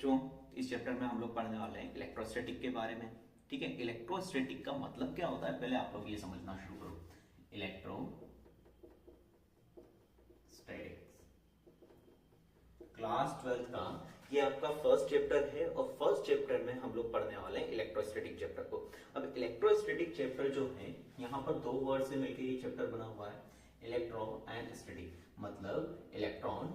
बच्चों, इस चैप्टर में हम लोग पढ़ने वाले हैं इलेक्ट्रोस्टैटिक के बारे में। ठीक है, इलेक्ट्रोस्टैटिक का मतलब क्या होता है पहले आप लोग ये समझना शुरू करो। इलेक्ट्रोस्टैटिक्स क्लास 12 का ये आपका फर्स्ट चैप्टर है और फर्स्ट चैप्टर में हम लोग पढ़ने वाले हैं इलेक्ट्रोस्टैटिक चैप्टर को। अब इलेक्ट्रोस्टैटिक चैप्टर जो है यहाँ पर दो वर्ड से मिलकर ये चैप्टर बना हुआ है, इलेक्ट्रॉन एंड स्टैटिक। मतलब इलेक्ट्रॉन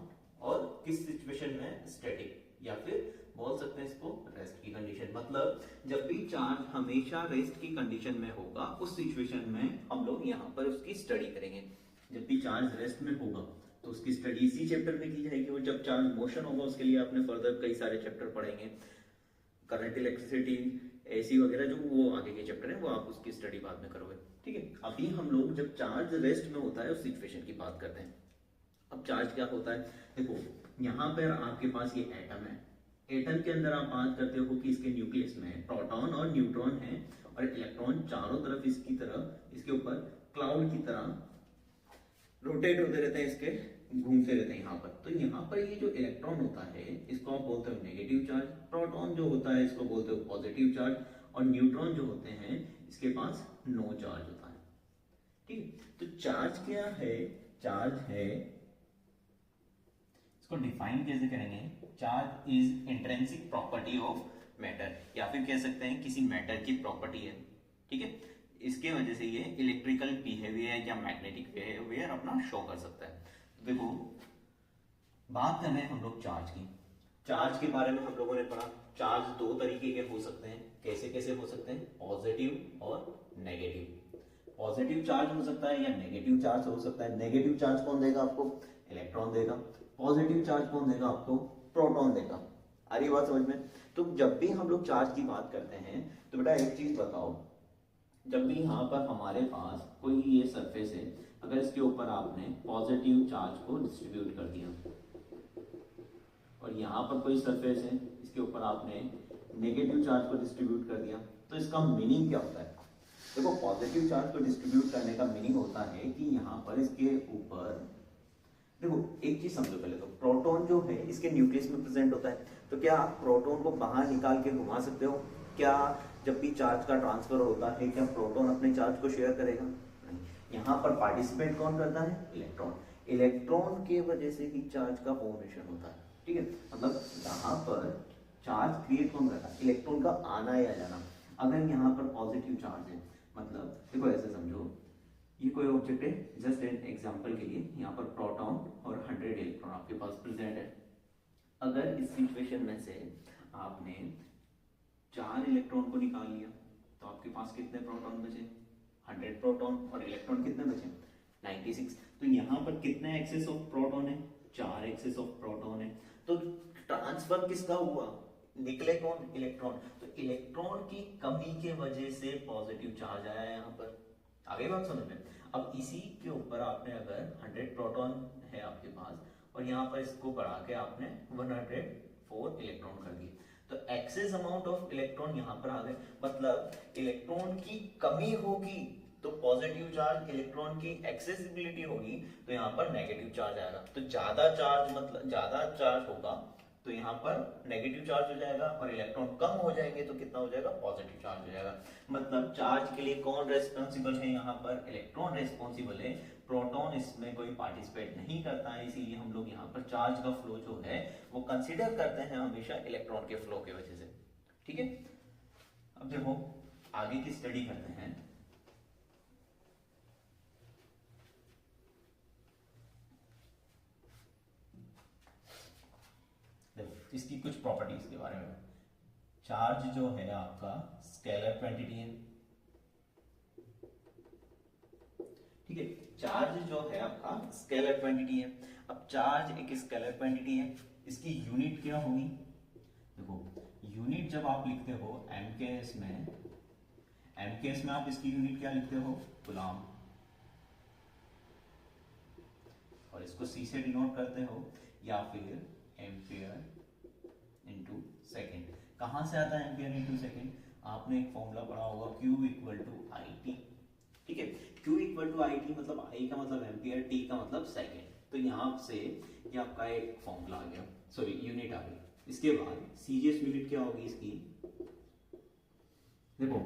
और किस सिचुएशन में स्टैटिक, या फिर बोल सकते हैं इसको रेस्ट की कंडीशन। मतलब जब भी चार्ज हमेशा रेस्ट की कंडीशन में होगा उस सिचुएशन में हम लोग यहाँ पर उसकी स्टडी करेंगे। जब भी चार्ज रेस्ट में होगा तो उसकी स्टडी इसी चैप्टर में की जाएगी, और जब चार्ज मोशन होगा उसके लिए आपने फर्दर कई सारे चैप्टर पढ़ेंगे, करंट, इलेक्ट्रिसिटी, एसी वगैरह, जो वो आगे के चैप्टर है वो आप उसकी स्टडी बाद में करोगे। ठीक है, अभी हम लोग जब चार्ज रेस्ट में होता है उस सिचुएशन की बात करते हैं। अब चार्ज क्या होता है, देखो यहाँ पर आपके पास ये एटम है, एटम के अंदर आप बात करते हो कि इसके न्यूक्लियस में प्रोटॉन और न्यूट्रॉन है, और इलेक्ट्रॉन चारों तरफ इसकी तरह इसके ऊपर क्लाउड की तरह रोटेट होते रहते हैं, इसके घूमते रहते हैं यहाँ पर। तो यहाँ पर ये जो इलेक्ट्रॉन होता है इसको आप बोलते हो नेगेटिव चार्ज, प्रोटॉन जो होता है इसको बोलते हो पॉजिटिव चार्ज, और न्यूट्रॉन जो होते हैं इसके पास नो चार्ज होता है। ठीक है, तो चार्ज क्या है, चार्ज है, इसको डिफाइन कैसे करेंगे, charge is intrinsic property of matter, या फिर कह सकते हैं किसी मैटर की प्रॉपर्टी है। ठीक है, इसके वजह से ये इलेक्ट्रिकल बिहेवियर या मैग्नेटिक बिहेवियर अपना शो कर सकता है। देखो बात कर रहे हैं हम लोग चार्ज की, चार्ज के बारे में हम लोगों ने पढ़ा। चार्ज दो तरीके के हो सकते हैं, कैसे कैसे हो सकते हैं, पॉजिटिव और नेगेटिव। पॉजिटिव चार्ज हो सकता है या नेगेटिव चार्ज हो सकता है। नेगेटिव चार्ज कौन देगा आपको, इलेक्ट्रॉन देगा। पॉजिटिव चार्ज कौन देगा आपको, प्रोटॉन देगा। आ रही बात समझ में। तो जब भी हम लोग चार्ज की बात करते हैं तो बेटा एक चीज बताओ, जब भी यहाँ पर हमारे पास कोई ये सरफेस है, अगर इसके ऊपर आपने पॉजिटिव चार्ज को डिस्ट्रीब्यूट कर दिया, और यहाँ पर कोई सरफेस है इसके ऊपर आपने नेगेटिव चार्ज को डिस्ट्रीब्यूट कर दिया, तो इसका मीनिंग क्या होता है। देखो पॉजिटिव चार्ज को डिस्ट्रीब्यूट करने का मीनिंग होता है कि यहाँ पर इसके ऊपर, देखो एक चीज समझो पहले, तो प्रोटॉन जो है इसके न्यूक्लियस में प्रेजेंट होता है, तो क्या आप प्रोटॉन को बाहर निकाल के घुमा सकते हो? क्या जब भी चार्ज का ट्रांसफर होता है क्या प्रोटॉन अपने चार्ज को शेयर करेगा? नहीं। यहाँ पर पार्टिसिपेट कौन करता है, इलेक्ट्रॉन। इलेक्ट्रॉन के वजह से ही चार्ज का फॉर्मेशन होता है। ठीक है, मतलब यहाँ पर चार्ज क्रिएट कौन करता है, इलेक्ट्रॉन का आना या जाना। अगर यहाँ पर पॉजिटिव चार्ज है, मतलब देखो ऐसे समझो, ये कोई ऑब्जेक्ट है, जस्ट एन एग्जांपल के लिए यहाँ पर प्रोटॉन और 100 इलेक्ट्रॉन आपके पास प्रेजेंट है। अगर इस सिचुएशन में से आपने 4 इलेक्ट्रॉन को निकाल लिया तो आपके पास कितने प्रोटॉन बचे, 100 प्रोटॉन, और इलेक्ट्रॉन कितने बचे, 96। तो यहाँ पर कितने एक्सेस ऑफ प्रोटॉन है, 4 एक्सेस ऑफ प्रोटॉन है। तो ट्रांसफर किसका हुआ, निकले कौन, इलेक्ट्रॉन। तो इलेक्ट्रॉन की कमी के वजह से पॉजिटिव चार्ज आया यहाँ पर। आगे बात समझ में। अब इसी के ऊपर आपने अगर 100 प्रोटॉन है आपके पास, और यहाँ पर इसको बढ़ा के आपने 104 इलेक्ट्रॉन कर दिए, तो एक्सेस अमाउंट ऑफ इलेक्ट्रॉन यहाँ पर आ गए। मतलब इलेक्ट्रॉन की कमी होगी तो पॉजिटिव चार्ज, इलेक्ट्रॉन की एक्सेसिबिलिटी होगी तो यहाँ पर नेगेटिव चार्ज आएगा। तो ज्यादा चार्ज, मतलब ज्यादा चार्ज होगा तो यहाँ पर नेगेटिव चार्ज हो जाएगा, और इलेक्ट्रॉन कम हो जाएंगे तो कितना हो जाएगा, पॉजिटिव चार्ज हो जाएगा। मतलब चार्ज के लिए कौन रेस्पॉन्सिबल है, यहाँ पर इलेक्ट्रॉन रेस्पॉन्सिबल है, प्रोटॉन इसमें कोई पार्टिसिपेट नहीं करता है। इसीलिए हम लोग यहाँ पर चार्ज का फ्लो जो है वो कंसिडर करते हैं हमेशा इलेक्ट्रॉन के फ्लो की वजह से। ठीक है, अब देखो आगे की स्टडी करते हैं। इसकी कुछ प्रॉपर्टीज के बारे में। चार्ज जो है आपका स्केलर क्वांटिटी है। ठीक है, चार्ज जो है आपका स्केलर क्वांटिटी है। अब चार्ज एक स्केलर क्वांटिटी है, इसकी यूनिट क्या होगी, देखो यूनिट जब आप लिखते हो एमकेएस में, एमकेएस में आप इसकी यूनिट क्या लिखते हो, कूलम्ब, और इसको सी से डिनोट करते हो, या फिर एम्पियर इनटू सेकेंड। कहां से आता है एम्पियर इनटू सेकेंड, आपने एक फॉर्मूला पढ़ा होगा, Q equal to I T. ठीक है, Q equal to I T मतलब आई का मतलब एम्पियर, टी का मतलब सेकेंड। तो यहाँ से ये आपका एक फॉर्मूला आ गया, सॉरी यूनिट आ गई। इसके बाद सीजीएस यूनिट क्या होगी इसकी, देखो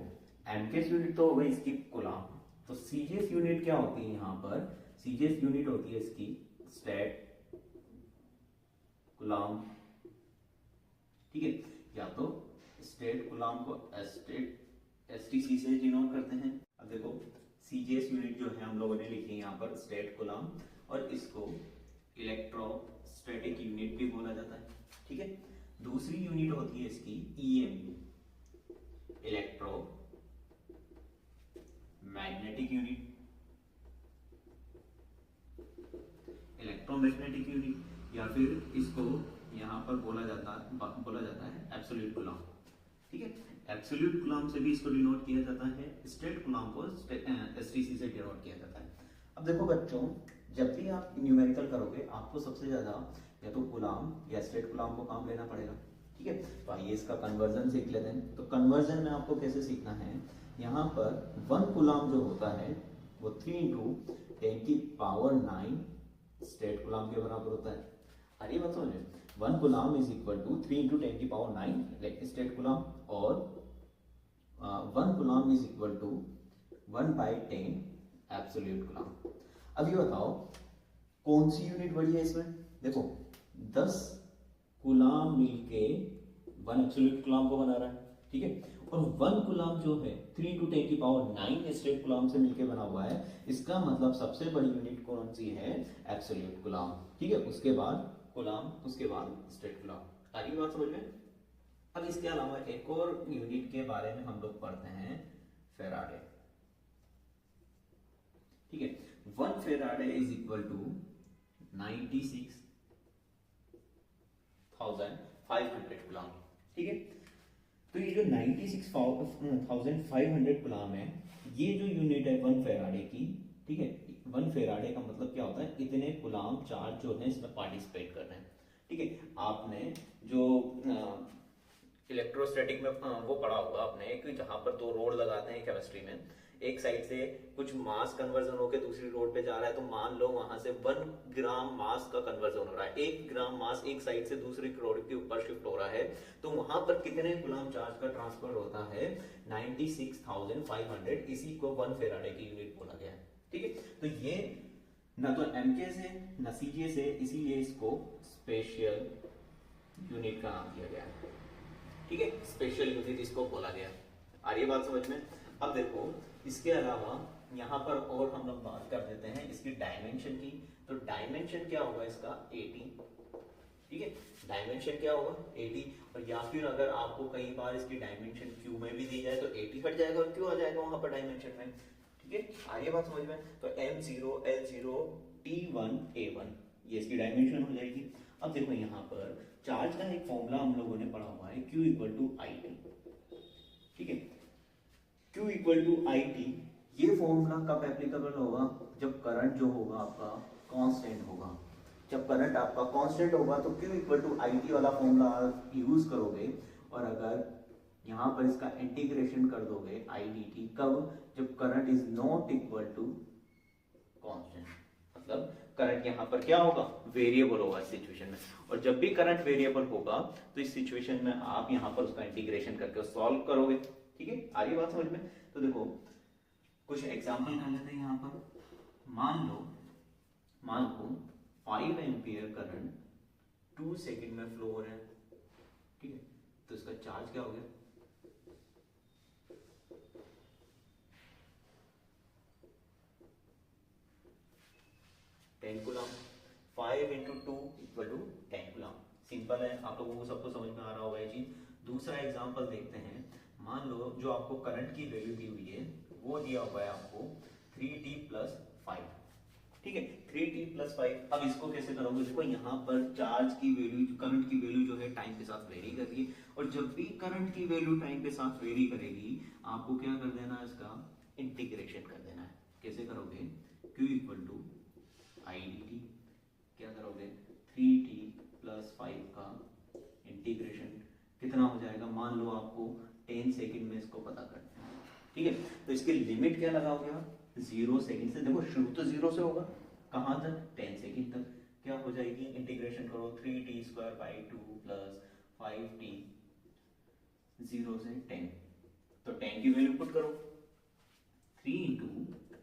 एमकेएस यूनिट तो हो गई इसकी कूलाम, तो सीजीएस यूनिट क्या होती है यहाँ पर, सीजीएस यूनिट होती है इसकी स्टेट कूलाम, ठीक है, या तो स्टेट कूलाम को स्टेट एसटीसी से डिनोट करते हैं। अब देखो सीजीएस यूनिट जो है हम लोगों ने लिखी है यहाँ पर स्टेट कूलाम, और इसको इलेक्ट्रोस्टैटिक यूनिट भी बोला जाता है, ठीक है। दूसरी यूनिट होती है इसकी EMU, electro magnetic unit, electromagnetic unit, या फिर इसको यहाँ पर बोला जाता है एब्सोल्यूट कूलाम, ठीक है। एब्सोल्यूट कूलाम से भी इसको डिनोट किया जाता है, स्टेट कूलाम को एसटीसी से डिनोट किया जाता है। अब देखो बच्चों, जब भी आप न्यूमेरिकल करोगे आपको सबसे ज्यादा या तो कूलाम या स्टेट कूलाम को काम लेना पड़ेगा, ठीक है। तो आइए इसका कन्वर्जन सीख लेते हैं। तो कन्वर्जन में आपको कैसे सीखना है, यहाँ पर 1 कूलाम जो होता है वो 3 × 10⁹ स्टेट कूलाम के बराबर होता है। अरे बात समझे, 1 coulomb is equal to 3 × 10⁹ statcoulomb, और 1 coulomb is equal to 1/10 absolute coulomb. अब ये बताओ कौन सी यूनिट बड़ी है इसमें, देखो 10 कूलाम मिलके 1 एब्सोल्यूट कूलाम को बना रहा है, ठीक है, और 1 कूलाम जो है 3 × 10⁹ स्टेट कूलाम से मिलके बना हुआ है। इसका मतलब सबसे बड़ी यूनिट कौन सी है, एब्सोल्यूट कूलाम, ठीक है। उसके बाद कूलाम, उसके बाद स्टेट कूलाम। आ रही बात समझ में। अब इसके अलावा एक और यूनिट के बारे में हम लोग पढ़ते हैं, फेराडे, ठीक है। 1 faraday is equal to 96,500 coulomb, ठीक है। तो ये जो 96,500 कूलाम है, ये जो यूनिट है 1 फेराडे की, ठीक है। 1 फेराडे का मतलब क्या होता है, इतने कूलाम चार्ज जो है इसमें पार्टिसिपेट कर रहे हैं, ठीक है। आपने जो इलेक्ट्रोस्टैटिक में वो पढ़ा होगा आपने, एक जहां पर 2 रोड लगाते हैं केमिस्ट्री में, एक साइड से कुछ मास कन्वर्जन होकर दूसरी रोड पे जा रहा है, तो मान लो वहां से 1 ग्राम मास का कन्वर्जन हो रहा है, 1 ग्राम मास एक साइड से दूसरी रोड के ऊपर शिफ्ट हो रहा है, तो वहां पर कितने कूलाम चार्ज का ट्रांसफर होता है, 96,500। इसी को 1 फेराडे की यूनिट बोला गया है, ठीक है। तो ये ना तो एमके से ना सीजीए से, इसीलिए इसको स्पेशल यूनिट का नाम दिया गया है, ठीक है। स्पेशल यूनिट इसको बोला गया। आ रही है बात समझ में। अब देखो इसके अलावा यहाँ पर और हम लोग बात कर देते हैं इसकी डायमेंशन की। तो डायमेंशन क्या होगा इसका, 80, ठीक है। डायमेंशन क्या होगा 80, और या फिर अगर आपको कई बार इसकी डायमेंशन क्यू में भी दी जाए तो 80 हट जाएगा और क्यू आ जाएगा वहां पर डायमेंशन में, ठीक है। आगे बात समझ में। तो M0 L0 T1 A1 ये इसकी डायमेंशन हो जाएगी। अब देखो यहाँ पर चार्ज का एक फॉर्मूला हम लोगों ने पढ़ा हुआ है, Q = IT, ठीक है। Q = IT, ये फॉर्मूला कब एप्लीकेबल होगा, जब करंट जो होगा आपका कांस्टेंट होगा। जब करंट आपका कांस्टेंट होगा तो Q = IT वाला फॉर्मूला यूज करोगे, और अगर यहाँ पर इसका इंटीग्रेशन कर दोगे IDT, कब, जब current is not equal to constant, मतलब करंट यहाँ पर क्या होगा, वेरिएबल होगा इस सिचुएशन में। और जब भी करंट वेरिएबल होगा तो इस सिचुएशन में आप यहाँ पर उसका इंटीग्रेशन करके सॉल्व करोगे, ठीक है। आ रही बात समझ में। तो देखो कुछ एग्जांपल कर लेते हैं यहाँ पर। मान लो 5 एम्पियर करंट 2 सेकंड में फ्लो हो रहा है, ठीक है। तो इसका चार्ज क्या हो गया, 10 कूलम। 5 × 2 = 10 कूलम। सिंपल है, आप लोगों को सबको समझ में आ रहा होगा ये चीज। दूसरा एग्जांपल देखते हैं। मान लो जो आपको करंट की वैल्यू दी हुई है वो दिया हुआ है आपको 3t + 5, ठीक है। 3t + 5। अब इसको कैसे करोगे, देखो यहाँ पर चार्ज की वैल्यू, करंट की वैल्यू जो है टाइम के साथ वेरी कर रही है, और जब भी करंट की वैल्यू टाइम के साथ वेरी करेगी आपको क्या कर देना है, इसका इंटीग्रेशन कर देना है। कैसे करोगे, Q = IDT, क्या करोगे 3t + 5 का इंटीग्रेशन कितना हो जाएगा, मान लो आपको 10 सेकंड में इसको पता करना है, ठीक है। तो इसकी लिमिट क्या लगाओगे आप, 0 सेकंड से। देखो शुरू तो 0 से होगा, कहां तक, 10 सेकंड तक। क्या हो जाएगी, इंटीग्रेशन करो 3t² / 2 + 5t 0 से 10, तो 10 की वैल्यू पुट करो, 3 इंटू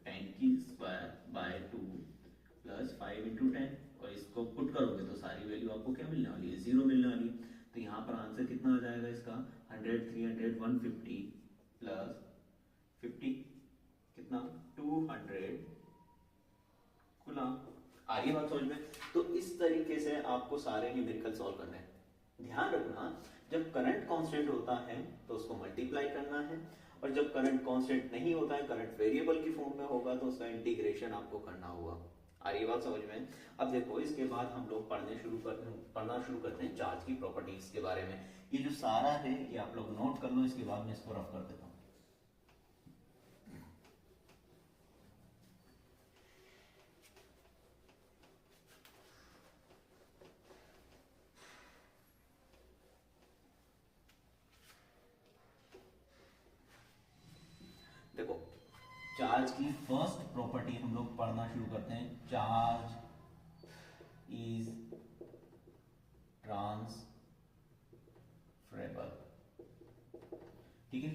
10 की स्क्वायर बाय 2 प्लस 5 इंटू 10, और इसको पुट करोगे तो सारी वैल्यू आपको क्या मिलने वाली है, 0 मिलने वाली है। तो यहाँ पर आंसर कितना आ जाएगा इसका, 100, 300, 150 प्लस 50 कितना, 200 कूलम। आ रही बात समझ में? तो इस तरीके से आपको सारे न्यूमेरिकल सॉल्व करने हैं। ध्यान रखना, जब करंट कांस्टेंट होता है तो उसको मल्टीप्लाई करना है, और जब करंट कांस्टेंट नहीं होता है, करंट वेरिएबल की फॉर्म में होगा, तो उसका इंटीग्रेशन आपको करना होगा। आ रही बात समझ में? अब देखो, इसके बाद हम लोग पढ़ना शुरू करते हैं चार्ज की प्रॉपर्टीज के बारे में। ये जो सारा है ये आप लोग नोट कर लो, इसके बाद मैं इसको रफ कर देता हूँ। देखो, चार्ज की फर्स्ट प्रॉपर्टी हम लोग पढ़ना शुरू करते हैं, चार्ज इज ट्रांसफरेबल। ठीक है,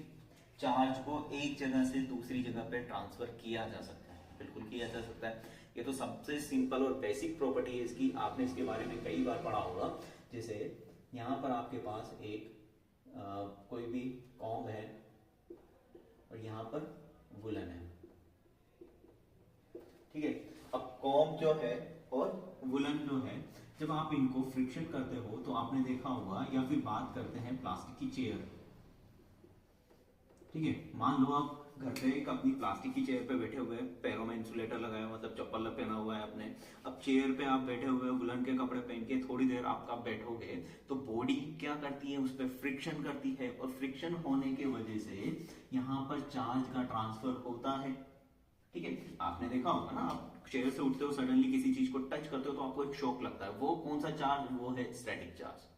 चार्ज को एक जगह से दूसरी जगह पे ट्रांसफर किया जा सकता है, बिल्कुल किया जा सकता है। ये तो सबसे सिंपल और बेसिक प्रॉपर्टी है इसकी, आपने इसके बारे में कई बार पढ़ा होगा। जैसे यहाँ पर आपके पास एक कोई भी कॉम्ब है और यहाँ पर वुलन है, ठीक है। अब कॉम्ब जो है और वुलन जो है, जब आप इनको फ्रिक्शन करते हो तो आपने देखा होगा, या फिर बात करते हैं प्लास्टिक की चेयर, ठीक है। मान लो आप घर पे एक अपनी प्लास्टिक की चेयर पे बैठे हुए हैं, पैरों में इंसुलेटर लगाया, मतलब चप्पल पहना हुआ है आपने। अब चेयर पे आप बैठे हुए हैं, वुलन के कपड़े पहन के, थोड़ी देर आप बैठोगे तो बॉडी क्या करती है, उस पर फ्रिक्शन करती है, और फ्रिक्शन होने की वजह से यहाँ पर चार्ज का ट्रांसफर होता है, ठीक है। आपने देखा होगा ना, आप चेयर से उठते हो, सडनली किसी चीज को टच करते हो तो आपको एक शॉक लगता है, वो कौन सा चार्ज, वो है स्टैटिक चार्ज,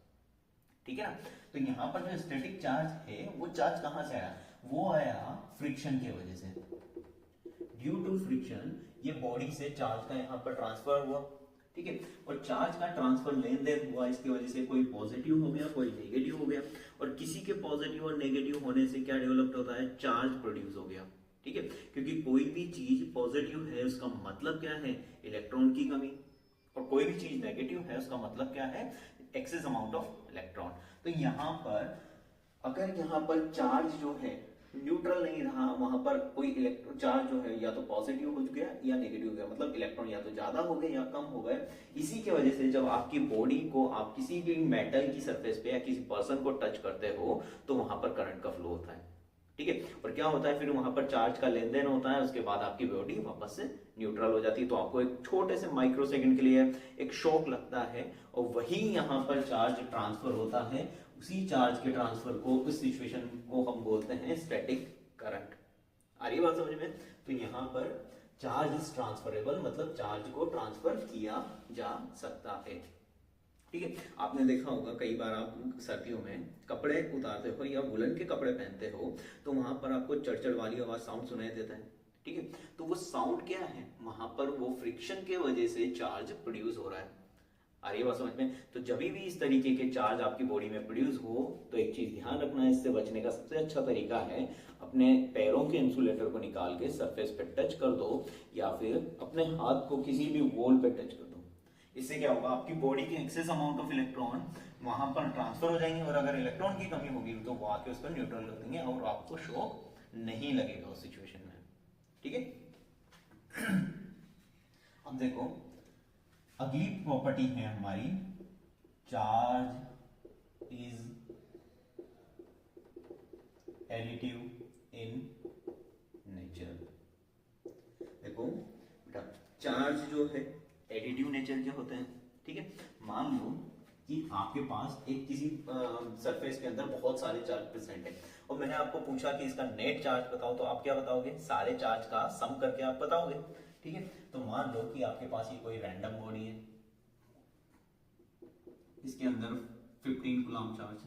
ठीक है ना। तो यहाँ पर जो स्टैटिक चार्ज है वो चार्ज कहां से आया, वो आया फ्रिक्शन की वजह से। ड्यू टू फ्रिक्शन ये बॉडी से चार्ज का यहाँ पर ट्रांसफर हुआ, ठीक है। और चार्ज का ट्रांसफर लेन देन हुआ, इसकी वजह से कोई पॉजिटिव हो गया, कोई नेगेटिव हो गया, और किसी के पॉजिटिव और नेगेटिव होने से क्या डेवलप होता है, चार्ज प्रोड्यूस हो गया, ठीक है। क्योंकि कोई भी चीज पॉजिटिव है उसका मतलब क्या है, इलेक्ट्रॉन की कमी, और कोई भी चीज नेगेटिव है उसका मतलब क्या है, एक्सेस अमाउंट ऑफ इलेक्ट्रॉन। तो यहां पर अगर यहां पर चार्ज जो है न्यूट्रल नहीं रहा, वहां पर कोई इलेक्ट्रॉन चार्ज जो है या तो पॉजिटिव हो गया या नेगेटिव हो गया, मतलब इलेक्ट्रॉन या तो ज्यादा हो गए या कम हो गए। इसी की वजह से जब आपकी बॉडी को आप किसी भी मेटल की सरफेस पे या किसी पर्सन को टच करते हो तो वहां पर करंट का फ्लो होता है, ठीक है। और क्या होता है, फिर वहां पर चार्ज का लेन देन होता है, उसके बाद आपकी बॉडी वापस से न्यूट्रल हो जाती है। तो आपको एक छोटे से माइक्रो सेकंड के लिए एक शॉक लगता है, और वही यहाँ पर चार्ज ट्रांसफर होता है। उसी चार्ज के ट्रांसफर को, उस सिचुएशन को हम बोलते हैं स्टैटिक करंट। आ रही बात समझ में? तो यहाँ पर चार्ज इज ट्रांसफरेबल, मतलब चार्ज को ट्रांसफर किया जा सकता है, ठीक है। आपने देखा होगा कई बार आप सर्दियों में कपड़े उतारते हो या वुलन के कपड़े पहनते हो तो वहां पर आपको चड़चड़ वाली आवाज साउंड सुनाई देता है, ठीक है। तो वो साउंड क्या है, वहां पर वो फ्रिक्शन के वजह से चार्ज प्रोड्यूस हो रहा है। आ रही है बात समझ में? तो जब भी इस तरीके के चार्ज आपकी बॉडी में प्रोड्यूस हो तो एक चीज ध्यान रखना है, इससे बचने का सबसे अच्छा तरीका है अपने पैरों के इंसुलेटर को निकाल के सरफेस पे टच कर दो, या फिर अपने हाथ को किसी भी वॉल पे टच कर दो। इससे क्या होगा, आपकी बॉडी के एक्सेस अमाउंट ऑफ इलेक्ट्रॉन वहां पर ट्रांसफर हो जाएंगे, और अगर इलेक्ट्रॉन की कमी होगी तो वो आके उसको न्यूट्रल कर देंगे और आपको शॉक नहीं लगेगा उस सिचुएशन में, ठीक है। अब देखो, अगली प्रॉपर्टी है हमारी, charge is additive in nature. देखो बेटा, चार्ज जो है एडिटिव नेचर के होते हैं, ठीक है। मान लो कि आपके पास एक किसी सरफेस के अंदर बहुत सारे चार्ज प्रेजेंट है, और मैंने आपको पूछा कि इसका नेट चार्ज बताओ, तो आप क्या बताओगे, सारे चार्ज का सम करके आप बताओगे, ठीक है। तो मान लो कि आपके पास ये कोई रैंडम बॉडी है, इसके अंदर 15 coulomb charge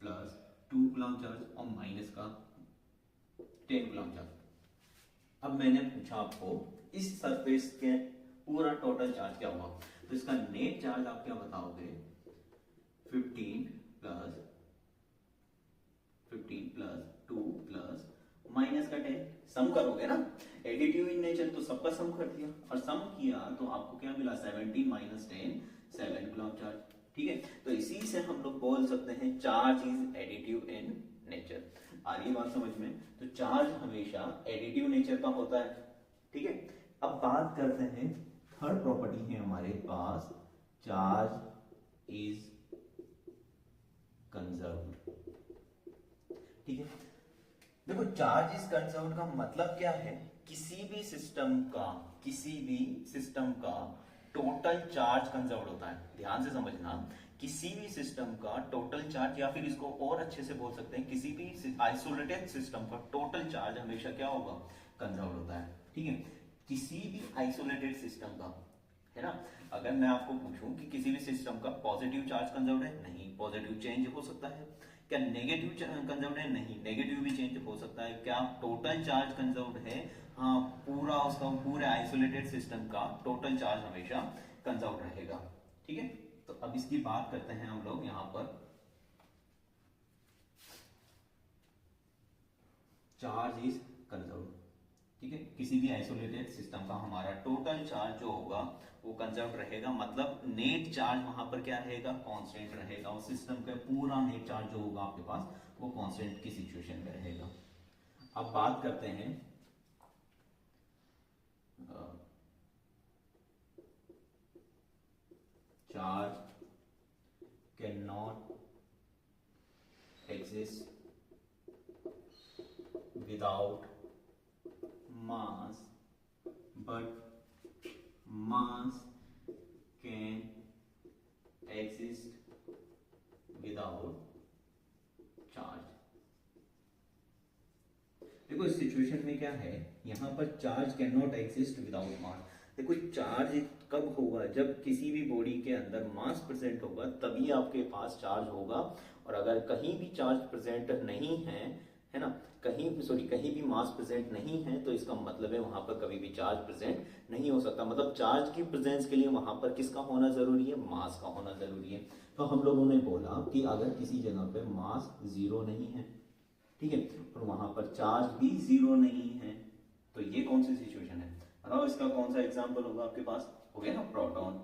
plus 2 coulomb charge और माइनस का 10 कूलम चार्ज। अब मैंने पूछा आपको इस सरफेस के पूरा टोटल चार्ज क्या हुआ, तो इसका नेट चार्ज आप क्या बताओगे, 15 प्लस 15 प्लस 2 प्लस माइनस का 10, सम करोगे ना, एडिटिव इन नेचर तो सबका सम कर दिया और सम किया तो आपको क्या मिला 17 माइनस 10 7 कूलम चार्ज। ठीक है, तो इसी से हम लोग बोल सकते हैं charge is additive in nature. आ रही बात समझ में? तो चार्ज हमेशा एडिटिव नेचर का होता है। ठीक है, अब बात करते हैं थर्ड प्रॉपर्टी है हमारे पास, चार्ज इज कंजर्व्ड। ठीक है, देखो चार्ज इज कंजर्व्ड का मतलब क्या है, किसी भी सिस्टम का टोटल चार्ज कंजर्व्ड होता है। ध्यान से समझना, किसी भी सिस्टम का टोटल चार्ज, या फिर इसको और अच्छे से बोल सकते हैं किसी भी आइसोलेटेड सिस्टम का टोटल चार्ज हमेशा क्या होगा, कंजर्व्ड होता है। ठीक है, किसी भी आइसोलेटेड सिस्टम का, है ना। अगर मैं आपको पूछूं कि किसी भी सिस्टम का पॉजिटिव चार्ज कंजर्व्ड है, नहीं, पॉजिटिव चेंज हो सकता है। क्या नेगेटिव कंजर्व्ड है, नहीं, नेगेटिव भी चेंज हो सकता है। क्या टोटल चार्ज कंजर्व्ड है, हाँ, पूरे आइसोलेटेड सिस्टम का टोटल चार्ज हमेशा कंजर्व्ड रहेगा। ठीक है, तो अब इसकी बात करते हैं हम लोग यहां पर, चार्ज इज कंजर्व्ड। ठीक है, किसी भी आइसोलेटेड सिस्टम का हमारा टोटल चार्ज जो होगा वो कंजर्व रहेगा, मतलब नेट चार्ज वहां पर क्या रहेगा, कांस्टेंट रहेगा। उस सिस्टम का पूरा नेट चार्ज जो होगा आपके पास वो कांस्टेंट की सिचुएशन में रहेगा। अब बात करते हैं charge can not exist without mass, but mass can exist without charge। देखो इस सिचुएशन में क्या है, यहाँ पर charge can not exist without mass. देखो चार्ज कब होगा, जब किसी भी बॉडी के अंदर मास प्रेजेंट होगा तभी आपके पास चार्ज होगा। और अगर कहीं भी चार्ज प्रेजेंट नहीं है ना, कहीं भी मास प्रेजेंट नहीं है तो इसका मतलब है वहां पर कभी भी चार्ज प्रेजेंट नहीं हो सकता। मतलब चार्ज की प्रेजेंस के लिए वहां पर किसका होना जरूरी है, मास का होना जरूरी है। तो हम लोगों ने बोला कि अगर किसी जगह पे मास जीरो नहीं है, ठीक है, और वहां पर चार्ज भी जीरो नहीं है, तो ये कौन सी सिचुएशन है, बताओ इसका कौन सा एग्जांपल होगा आपके पास, हो गया ना प्रोटॉन।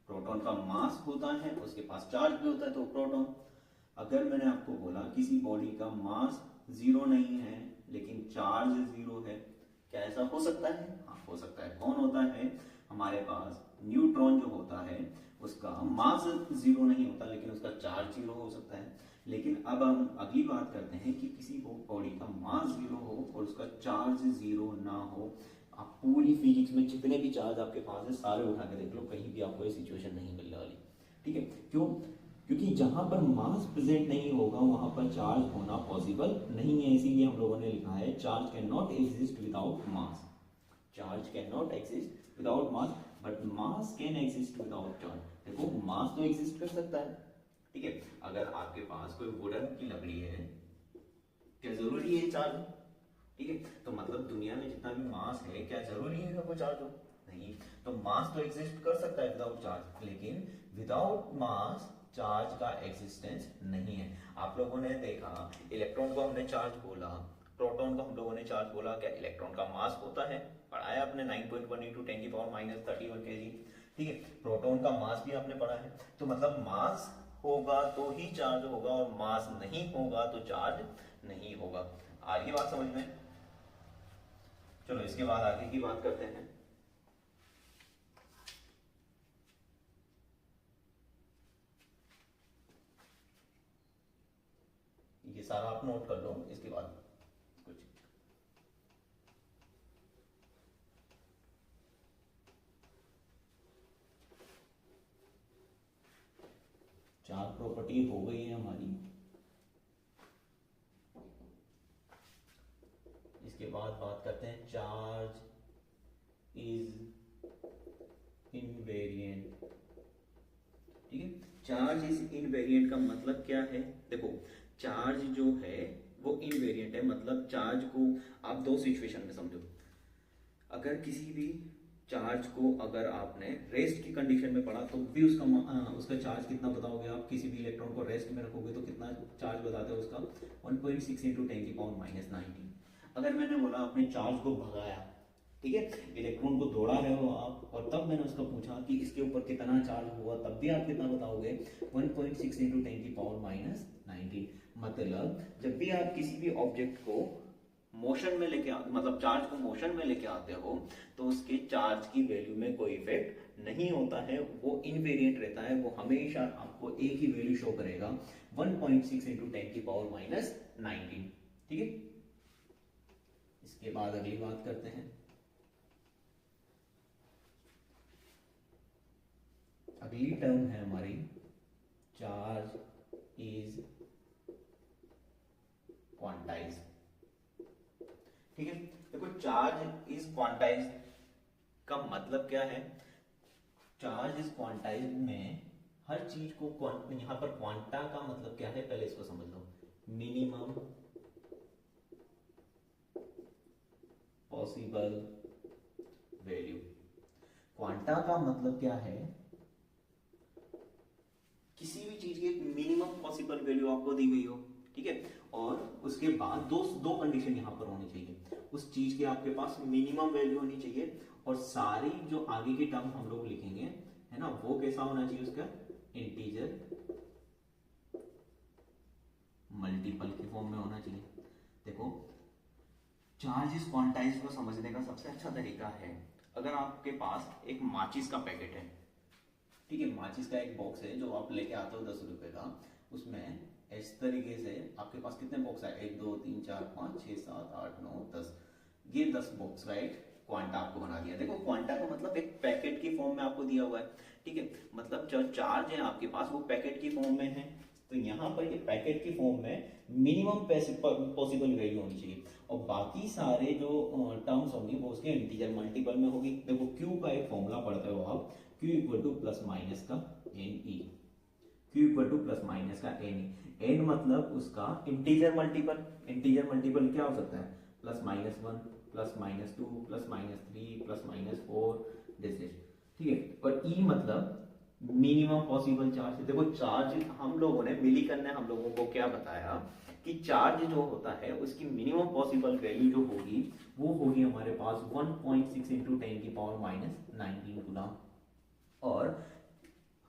प्रोटॉन का मास होता है, उसके पास चार्ज भी होता है, तो प्रोटॉन। अगर मैंने आपको बोला किसी बॉडी का मास जीरो नहीं है लेकिन चार्ज जीरो है, क्या ऐसा हो सकता है? हाँ, हो सकता है। कौन होता है, हमारे पास न्यूट्रॉन जो होता है उसका मास जीरो नहीं होता लेकिन उसका चार्ज जीरो हो सकता है। लेकिन अब हम अगली बात करते हैं कि किसी बॉडी का मास जीरो हो और उसका चार्ज जीरो ना हो। आप पूरी फिजिक्स में जितने भी चार्ज आपके पास है सारे उठा के देख लो, कहीं भी आपको ये सिचुएशन नहीं मिलने वाली। ठीक है, क्यों? क्योंकि जहां पर मास प्रेजेंट नहीं होगा वहां पर चार्ज होना पॉसिबल नहीं है। इसीलिए हम लोगों ने लिखा है charge can not exist without mass. Charge can not exist without mass, but mass can exist without charge. देखो मास तो एग्जिस्ट कर सकता है, ठीक है। अगर आपके पास कोई वुडन की लकड़ी है, क्या जरूरी है चार्ज? ठीक है, तो मतलब दुनिया में जितना भी मास है क्या जरूरी है वो चार्ज हो? नहीं। तो मास तो एग्जिस्ट कर सकता है विदाउट चार्ज, लेकिन विदाउट मास चार्ज का एग्जिस्टेंस नहीं है। आप लोगों ने देखा इलेक्ट्रॉन को हमने चार्ज बोला, प्रोटॉन को हम लोगों ने चार्ज बोला, क्या इलेक्ट्रॉन का मास होता है? पढ़ाया आपने 9.1 × 10⁻³ kg। ठीक है, प्रोटॉन का मास भी आपने पढ़ा है। तो मतलब मास होगा तो ही चार्ज होगा और मास नहीं होगा तो चार्ज नहीं होगा। आगे बात समझ में? चलो इसके बाद आगे की बात करते हैं। ये सारा आप नोट कर लो, इसके बाद कुछ चार प्रॉपर्टी हो गई है हमारी। इसके बाद बात करते हैं चार्ज इज इनवेरिएंट। ठीक है, चार्ज इज इनवेरिएंट का मतलब क्या है? देखो चार्ज जो है वो इनवेरिएंट है, मतलब चार्ज को आप दो सिचुएशन में समझो। अगर किसी भी चार्ज को अगर आपने रेस्ट की कंडीशन में पढ़ा तो भी उसका चार्ज कितना बताओगे आप? किसी भी इलेक्ट्रॉन को रेस्ट में रखोगे तो कितना चार्ज बताते हो उसका? 1.6 इंटू 10⁻⁻⁹। अगर मैंने बोला आपने चार्ज को भगाया, ठीक है, इलेक्ट्रॉन को दौड़ा रहे हो आप, और तब मैंने उसका पूछा कि इसके ऊपर कितना चार्ज हुआ, तब भी आप कितना बताओगे? 1.6 इंटू 10⁻⁹। मतलब जब भी आप किसी भी ऑब्जेक्ट को मोशन में लेके मतलब चार्ज को मोशन में लेके आते हो तो उसके चार्ज की वैल्यू में कोई इफेक्ट नहीं होता है, वो इनवेरिएंट रहता है, वो हमेशा आपको एक ही वैल्यू शो करेगा, 1.6 इंटू 10⁻⁹। ठीक है, इसके बाद अगली बात करते हैं। अगली टर्म है हमारी चार्ज इज क्वांटाइज्ड। ठीक है, देखो चार्ज इज क्वांटाइज्ड का मतलब क्या है? चार्ज इज क्वांटाइज्ड में हर चीज को यहां पर क्वांटा का मतलब क्या है पहले इसको समझ लो। Minimum possible value. क्वांटा का मतलब क्या है? किसी भी चीज की एक मिनिमम पॉसिबल वैल्यू आपको दी गई हो, ठीक है, और उसके बाद दो कंडीशन यहां पर होनी चाहिए। उस चीज के आपके पास मिनिमम वैल्यू होनी चाहिए, और सारी जो आगे की टर्म हम लोग लिखेंगे, है ना, वो कैसा होना चाहिए? उसका इंटीजर मल्टीपल की फॉर्म में होना चाहिए। देखो चार्ज इज क्वांटाइज्ड को समझने का सबसे अच्छा तरीका है, अगर आपके पास एक माचिस का पैकेट है, ठीक है, माचिस का एक बॉक्स है जो आप लेके आते हो 10 रुपए का, उसमें इस तरीके से आपके पास कितने बॉक्स है? 1 2 3 4 5 6 7 8 9 10, ये 10 बॉक्स, राइट? क्वांटा आपको बना दिया। देखो क्वांटा का मतलब एक पैकेट की फॉर्म में आपको दिया हुआ है, ठीक है, मतलब जो चार्ज है आपके पास वो पैकेट की फॉर्म में है, तो यहाँ पर ये पैकेट की फॉर्म में मिनिमम पॉसिबल वैल्यू होनी चाहिए, और बाकी सारे जो टर्म्स होंगी वो उसके इंटीजर मल्टीपल में होगी। देखो क्यू का एक फॉर्मूला पढ़ते हो आप, Q equal to plus minus का n e, Q equal to plus minus का एन ई, एन मतलब उसका इंटीजर मल्टीपल, इंटीजर मल्टीपल क्या हो सकता है? Plus minus 1 plus minus 2 plus minus 3 plus minus 4, ठीक है, और ई मतलब मिनिमम पॉसिबल चार्ज। देखो चार्ज हम लोगों ने मिलीकन ने हम लोगों को क्या बताया कि चार्ज जो होता है उसकी मिनिमम पॉसिबल वैल्यू जो होगी वो होगी हमारे पास 1.6 इंटू 10⁻⁹ गुना, और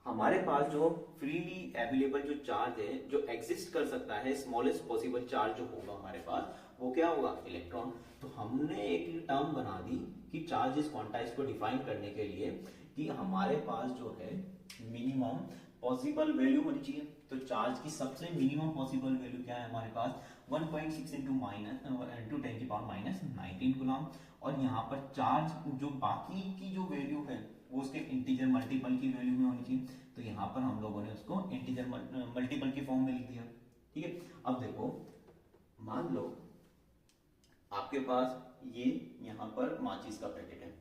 हमारे पास जो फ्रीली अवेलेबल जो चार्ज है जो एग्जिस्ट कर सकता है, स्मॉलेस्ट पॉसिबल चार्ज जो होगा हमारे पास वो क्या होगा? इलेक्ट्रॉन। तो हमने एक टर्म बना दी कि चार्ज इज क्वांटाइज्ड को डिफाइन करने के लिए कि हमारे पास जो है मिनिमम पॉसिबल वैल्यू होनी चाहिए। तो चार्ज की सबसे मिनिमम पॉसिबल वैल्यू क्या है हमारे पास? 1.6 इंटू 10⁻⁹ गुलाम, और यहाँ पर चार्ज जो बाकी की जो वैल्यू है वो उसके इंटीजर मल्टीपल की वैल्यू में होनी चाहिए, तो यहाँ पर हम लोगों ने उसको इंटीजर मल्टीपल की फॉर्म में लिख दिया, ठीक है। अब देखो मान लो आपके पास ये यहाँ पर माचिस का पैकेट है,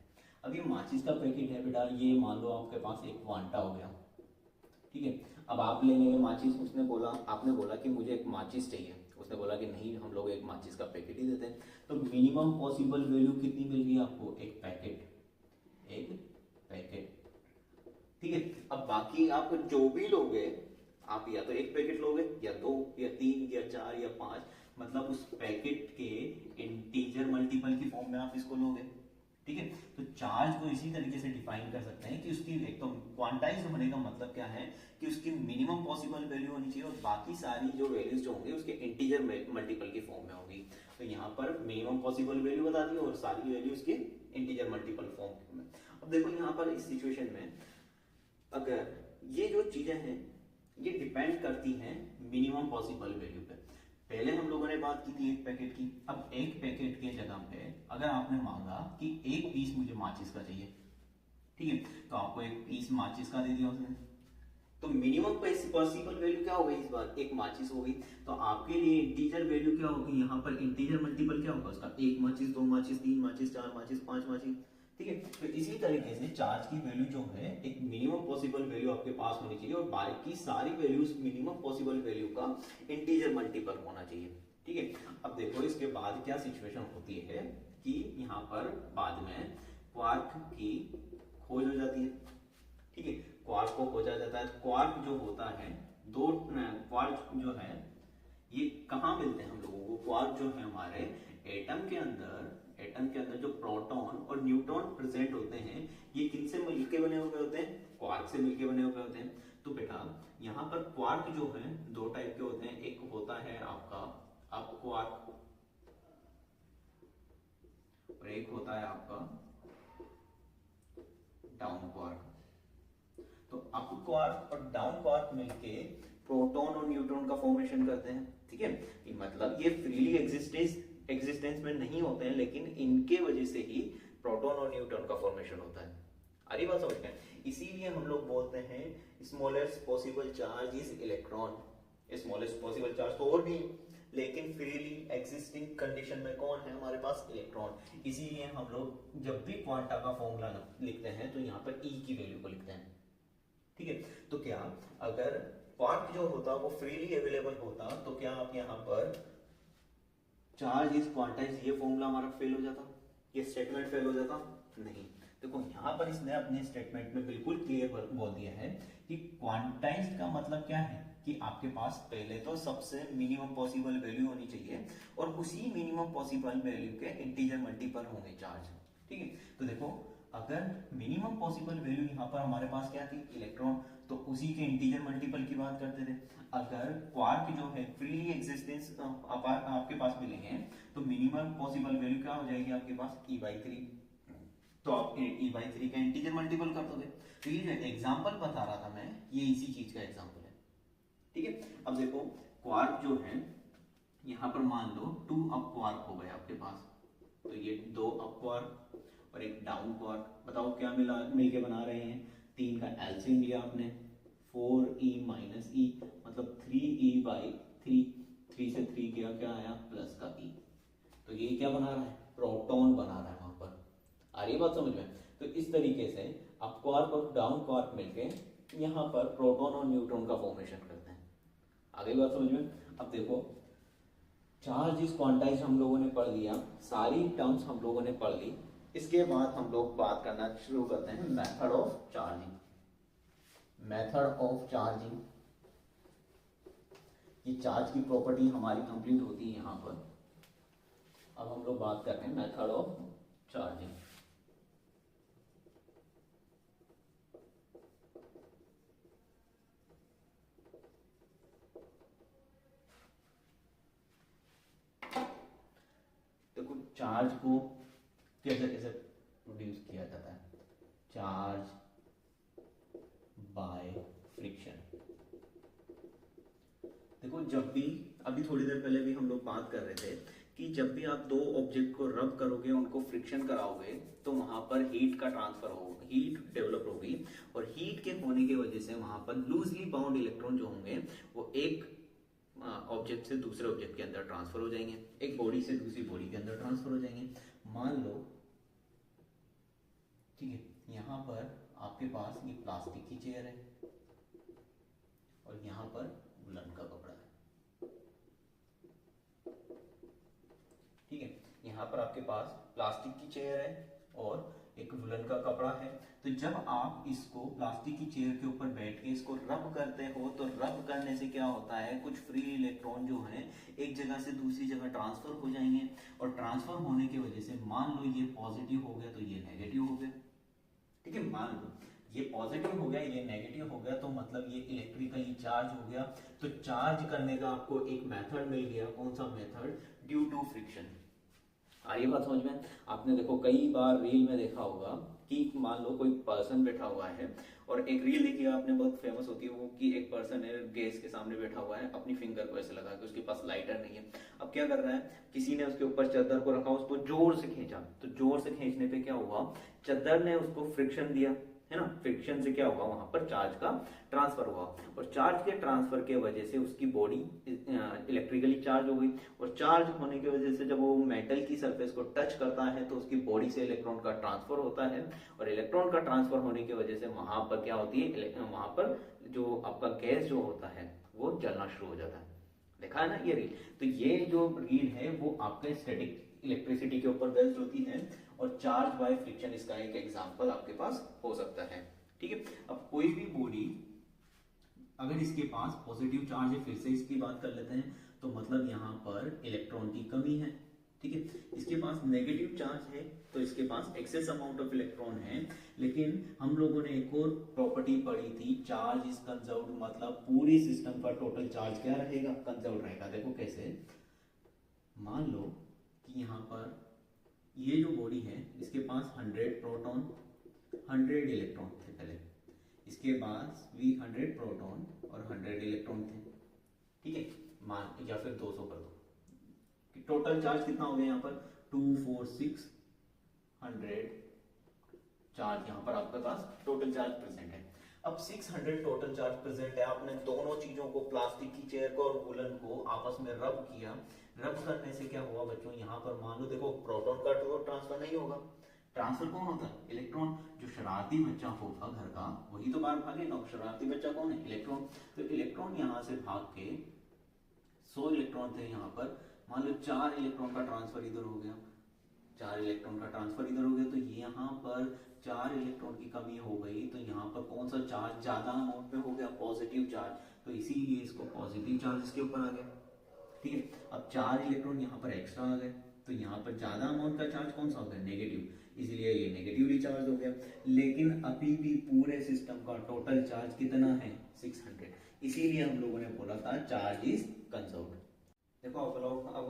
अब ये माचिस का पैकेट है बेटा, ये मान लो आपके पास एक क्वांटा हो गया, ठीक है। अब आप ले लेंगे माचिस, उसने बोला, आपने बोला कि मुझे एक माचिस चाहिए, उसने बोला कि नहीं हम लोग एक माचिस का पैकेट ही देते हैं, तो मिनिमम पॉसिबल वैल्यू कितनी मिल गई आपको? एक पैकेट, ठीक है। अब बाकी आप जो भी लोगे, आप या तो एक पैकेट लोगे या 2 या 3 या 4 या 5, मतलब उस पैकेट के इंटीजर मल्टीपल की फॉर्म में आप इसको लोगे, ठीक है। तो चार्ज को इसी तरीके से डिफाइन कर सकते हैं कि उसकी एक तो क्वांटाइज होने का मतलब क्या है कि उसकी मिनिमम पॉसिबल वैल्यू होनी चाहिए और बाकी सारी जो वैल्यूज जो होंगे उसके इंटीजर मल्टीपल की फॉर्म में होगी। तो यहाँ पर मिनिमम पॉसिबल वैल्यू बता दी और सारी वैल्यू उसके इंटीजर मल्टीपल फॉर्म में। अब देखो यहाँ पर इस सिचुएशन में अगर ये जो चीजें हैं ये डिपेंड करती हैं मिनिमम पॉसिबल वैल्यू पे। पहले हम लोगों ने बात की थी एक पैकेट की, अब एक पैकेट के जगह पे अगर आपने मांगा कि एक पीस मुझे माचिस का चाहिए, ठीक है, तो आपको एक पीस माचिस का दे दिया उसने, तो मिनिमम पॉसिबल वैल्यू क्या हो गई? इस बार एक माचिस हो गई, तो आपके लिए इंटीजर वैल्यू क्या होगी? यहाँ पर इंटीजर मल्टीपल क्या होगा उसका? एक माचिस, 2 माचिस, 3 माचिस, 4 माचिस, 5 माचिस, ठीक है। तो इसी तरीके से चार्ज की वैल्यू जो है एक मिनिमम पॉसिबल वैल्यू आपके पास होनी चाहिए और बाकी सारी वैल्यूज मिनिमम पॉसिबल वैल्यू का इंटीजर मल्टीपल होना चाहिए, ठीक है। अब देखो इसके बाद क्या सिचुएशन होती है कि यहाँ पर बाद में क्वार्क की खोज हो जाती है। ठीक है, क्वार्क को खोजा जाता है। क्वार्क जो होता है, दो क्वार्क जो है ये कहाँ मिलते हैं हम लोगों को? क्वार्क जो है हमारे एटम के अंदर जो प्रोटॉन और न्यूट्रॉन प्रेजेंट होते हैं, ये किनसे मिलके बने हुए होते हैं? क्वार्क से मिलके बने हुए होते हैं। तो बेटा यहाँ पर क्वार्क जो है दो टाइप के होते हैं, एक होता है आपका अप क्वार्क और एक होता है आपका डाउन क्वार्क। तो अप क्वार्क और डाउन क्वार्क मिलके प्रोटॉन और न्यूट्रॉन का फॉर्मेशन करते हैं। ठीक है, मतलब ये फ्रीली एग्जिस्टेंस में नहीं होते हैं, लेकिन इनके वजह से ही प्रोटॉन और न्यूट्रॉन का फॉर्मेशन होता है। अरे बात समझ गए? इसीलिए हम लोग बोलते हैं smallest possible charge is electron. Smallest possible charge तो और भी, लेकिन फ्रीली एग्जिस्टिंग कंडीशन में कौन है हमारे पास? इलेक्ट्रॉन। इसीलिए हम लोग जब भी क्वांटा का फॉर्मूला लिखते हैं तो यहाँ पर ई की वैल्यू को लिखते हैं। ठीक है, तो क्या अगर क्वार्क जो होता वो फ्रीली अवेलेबल होता तो क्या आप यहाँ पर चार्ज इज क्वांटाइज, ये फॉर्मूला हमारा फेल हो जाता? ये स्टेटमेंट फेल हो जाता? नहीं। देखो यहाँ पर इसने अपने स्टेटमेंट में बिल्कुल क्लियर बोल दिया है कि क्वांटाइज्ड का मतलब क्या है कि आपके पास पहले तो सबसे मिनिमम पॉसिबल वैल्यू होनी चाहिए और उसी मिनिमम पॉसिबल वैल्यू के इंटीजर मल्टीपल होंगे चार्ज। ठीक है, तो देखो अगर मिनिमम पॉसिबल वैल्यू यहाँ पर हमारे पास क्या थी? इलेक्ट्रॉन, तो उसी के इंटीजर मल्टीपल की बात करते थे। अगर क्वार्क जो है फ्रीली एग्जिस्टेंस आपके पास मिलेंगे तो मिनिमम पॉसिबल वैल्यू क्या हो जाएगी आपके पास? e/3। तो आप e/3 का इंटीजर मल्टीपल कर दोगे। तो ये जो एग्जांपल बता रहा था मैं, ये इसी चीज का एग्जांपल है। ठीक है, अब देखो क्वार्क जो है यहाँ पर मान लो 2 अप क्वार्क हो गए आपके पास, तो ये 2 अप क्वार्क और एक डाउन क्वार्क। बताओ क्या मिलके बना रहे हैं? 3 का एलसीएम लिया आपने, 4e माइनस e मतलब 3e/3, 3 से 3 किया, क्या आया? प्लस का e। तो ये क्या बना रहा है? प्रोटॉन बना रहा है वहां पर। आ रही बात समझ में? तो इस तरीके से अप क्वार्क और डाउन क्वार्क मिलके यहाँ पर प्रोटॉन और न्यूट्रॉन का फॉर्मेशन करते हैं। आ गई बात समझ में? अब देखो चार्ज इज क्वांटाइज हम लोगों ने पढ़ लिया, सारी टर्म्स हम लोगों ने पढ़ ली। इसके बाद हम लोग बात करना शुरू करते हैं method of charging. Method of charging, ये चार्ज की प्रॉपर्टी हमारी कंप्लीट होती है यहाँ पर। अब हम लोग बात करते हैं मेथड ऑफ चार्जिंग। देखो चार्ज को कैसे कैसे प्रोड्यूस किया जाता है? Charge by friction. देखो जब भी, अभी थोड़ी देर पहले भी हम लोग बात कर रहे थे कि जब भी आप दो ऑब्जेक्ट को रब करोगे, उनको फ्रिक्शन कराओगे, तो वहां पर हीट का ट्रांसफर होगा, हीट डेवलप होगी और हीट के होने की वजह से वहां पर लूजली बाउंड इलेक्ट्रॉन जो होंगे वो एक ऑब्जेक्ट से दूसरे ऑब्जेक्ट के अंदर ट्रांसफर हो जाएंगे, एक बॉडी से दूसरी बॉडी के अंदर ट्रांसफर हो जाएंगे। मान लो, ठीक है, यहाँ पर आपके पास ये प्लास्टिक की चेयर है और यहाँ पर वुलन का कपड़ा है। ठीक है, यहाँ पर आपके पास प्लास्टिक की चेयर है और एक वुलन का कपड़ा है। तो जब आप इसको प्लास्टिक की चेयर के ऊपर बैठ के इसको रब करते हो तो रब करने से क्या होता है? कुछ फ्री इलेक्ट्रॉन जो है एक जगह से दूसरी जगह ट्रांसफर हो जाएंगे और ट्रांसफर होने की वजह से मान लो ये पॉजिटिव हो गया तो ये नेगेटिव हो गया। ठीक है, मान लो ये पॉजिटिव हो गया, ये नेगेटिव हो गया, तो मतलब ये इलेक्ट्रिकली चार्ज हो गया। तो चार्ज करने का आपको एक मेथड मिल गया। कौन सा मेथड? Due to friction. आ रही बात समझ में? आपने देखो कई बार रील में देखा होगा कि मान लो कोई पर्सन बैठा हुआ है और एक रील देखी आपने, बहुत फेमस होती है वो, कि एक पर्सन है गैस के सामने बैठा हुआ है, अपनी फिंगर को ऐसे लगा के, उसके पास लाइटर नहीं है। अब क्या कर रहा है? किसी ने उसके ऊपर चादर को रखा, उसको जोर से खींचा, तो जोर से खींचने पे क्या हुआ? चादर ने उसको फ्रिक्शन दिया, है ना? फ्रिक्शन से क्या होगा? वहां पर चार्ज का ट्रांसफर हुआ और चार्ज के ट्रांसफर के वजह से उसकी बॉडी इलेक्ट्रिकली चार्ज हो गई और चार्ज होने की वजह से जब वो मेटल की सरफेस को टच करता है तो उसकी बॉडी से इलेक्ट्रॉन का ट्रांसफर होता है और इलेक्ट्रॉन का ट्रांसफर होने की वजह से वहां पर क्या होती है? वहां पर जो आपका गैस जो होता है वो जलना शुरू हो जाता है। देखा है ना ये रील? तो ये जो रील है वो आपके स्टैटिक इलेक्ट्रिसिटी के ऊपर बेस्ड होती है और चार्ज बाय फ्रिक्शन इसका एक एग्जांपल आपके पास हो सकता है। ठीक है, अब कोई भी बॉडी अगर इसके पास पॉजिटिव चार्ज है, फिर से इसकी बात कर लेते हैं, तो मतलब यहाँ पर इलेक्ट्रॉन की कमी है। ठीक है, इसके पास नेगेटिव चार्ज है तो इसके पास एक्सेस अमाउंट ऑफ इलेक्ट्रॉन है। लेकिन हम लोगों ने एक और प्रॉपर्टी पढ़ी थी, चार्ज इज कंजर्व्ड, मतलब पूरी सिस्टम का टोटल चार्ज क्या रहेगा, कंजर्व्ड रहेगा। देखो कैसे, मान लो कि यहाँ पर ये जो बॉडी है इसके पास 100 प्रोटॉन 100 इलेक्ट्रॉन थे पहले, इसके बाद भी 100 प्रोटॉन और 100 इलेक्ट्रॉन थे। ठीक है, मान या फिर 200 कर दो कि टोटल चार्ज कितना हो गया यहाँ पर 24600 चार्ज यहाँ पर आपके पास टोटल चार्ज प्रेजेंट है। अब 600 टोटल चार्ज प्रेजेंट है, आपने दोनों चीजों को, प्लास्टिक की चेयर को और वुलन को आपस में रब किया। रब करने से क्या हुआ बच्चों, यहाँ पर मान लो देखो प्रोटॉन का तो ट्रांसफर नहीं होगा, ट्रांसफर कौन होता है, इलेक्ट्रॉन। जो शरारती बच्चा होगा घर का वही तो बाहर भागेगा, शरारती बच्चा कौन है, इलेक्ट्रॉन। तो इलेक्ट्रॉन यहाँ से भाग के 100 इलेक्ट्रॉन थे यहाँ पर, मान लो 4 इलेक्ट्रॉन का ट्रांसफर इधर हो गया, 4 इलेक्ट्रॉन का ट्रांसफर इधर हो गया, तो यहाँ पर 4 इलेक्ट्रॉन की कमी हो गई, तो यहाँ पर कौन सा चार्ज ज्यादा अमाउंट में हो गया, पॉजिटिव चार्ज, तो इसीलिए इसको पॉजिटिव चार्ज इसके ऊपर आ गया। ठीक है, अब 4 इलेक्ट्रॉन यहाँ पर एक्स्ट्रा आ गए, तो यहाँ पर ज्यादा अमाउंट का चार्ज कौन सा हो गया, नेगेटिव, इसलिए ये नेगेटिवली चार्ज हो गया। लेकिन अभी भी पूरे सिस्टम का टोटल चार्ज कितना है, 600, इसीलिए हम लोगों ने बोला था चार्ज इज कंजर्व्ड। देखो अब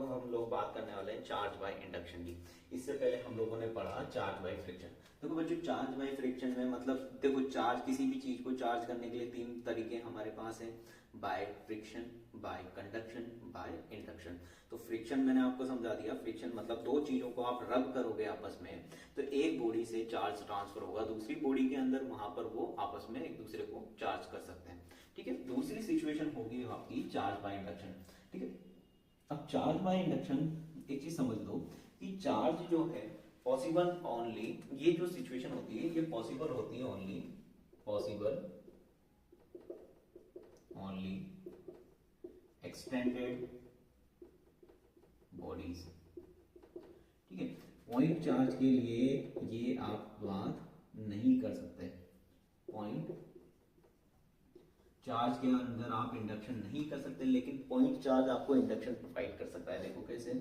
हम लोग बात करने वाले हैं चार्ज बाय इंडक्शन की। इससे पहले हम लोगों ने पढ़ा चार्ज बाय फ्रिक्शन। देखो बच्चों, चार्ज बाय फ्रिक्शन में मतलब देखो, चार्ज किसी भी चीज को चार्ज करने के लिए 3 तरीके हमारे पास है, by friction, bye conduction, by induction. तो फ्रिक्शन मैंने आपको समझा दिया, फ्रिक्शन मतलब दो चीजों को आप रब करोगे आपस में, तो एक बॉडी से चार्ज ट्रांसफर होगा दूसरी बॉडी के अंदर, वहां पर वो आपस में एक दूसरे को चार्ज कर सकते हैं। ठीक है, दूसरी सिचुएशन होगी आपकी चार्ज बाय इंडक्शन। ठीक है, अब चार्ज बाय इंडक्शन एक चीज समझ लो कि चार्ज जो है पॉसिबल ओनली, ये जो सिचुएशन होती है ये पॉसिबल होती है only, possible only extended bodies. ठीक है, पॉइंट चार्ज के लिए ये आप बात नहीं कर सकते, पॉइंट चार्ज के अंदर आप इंडक्शन नहीं कर सकते, लेकिन पॉइंट चार्ज आपको इंडक्शन प्रोवाइड कर सकता है। देखो कैसे,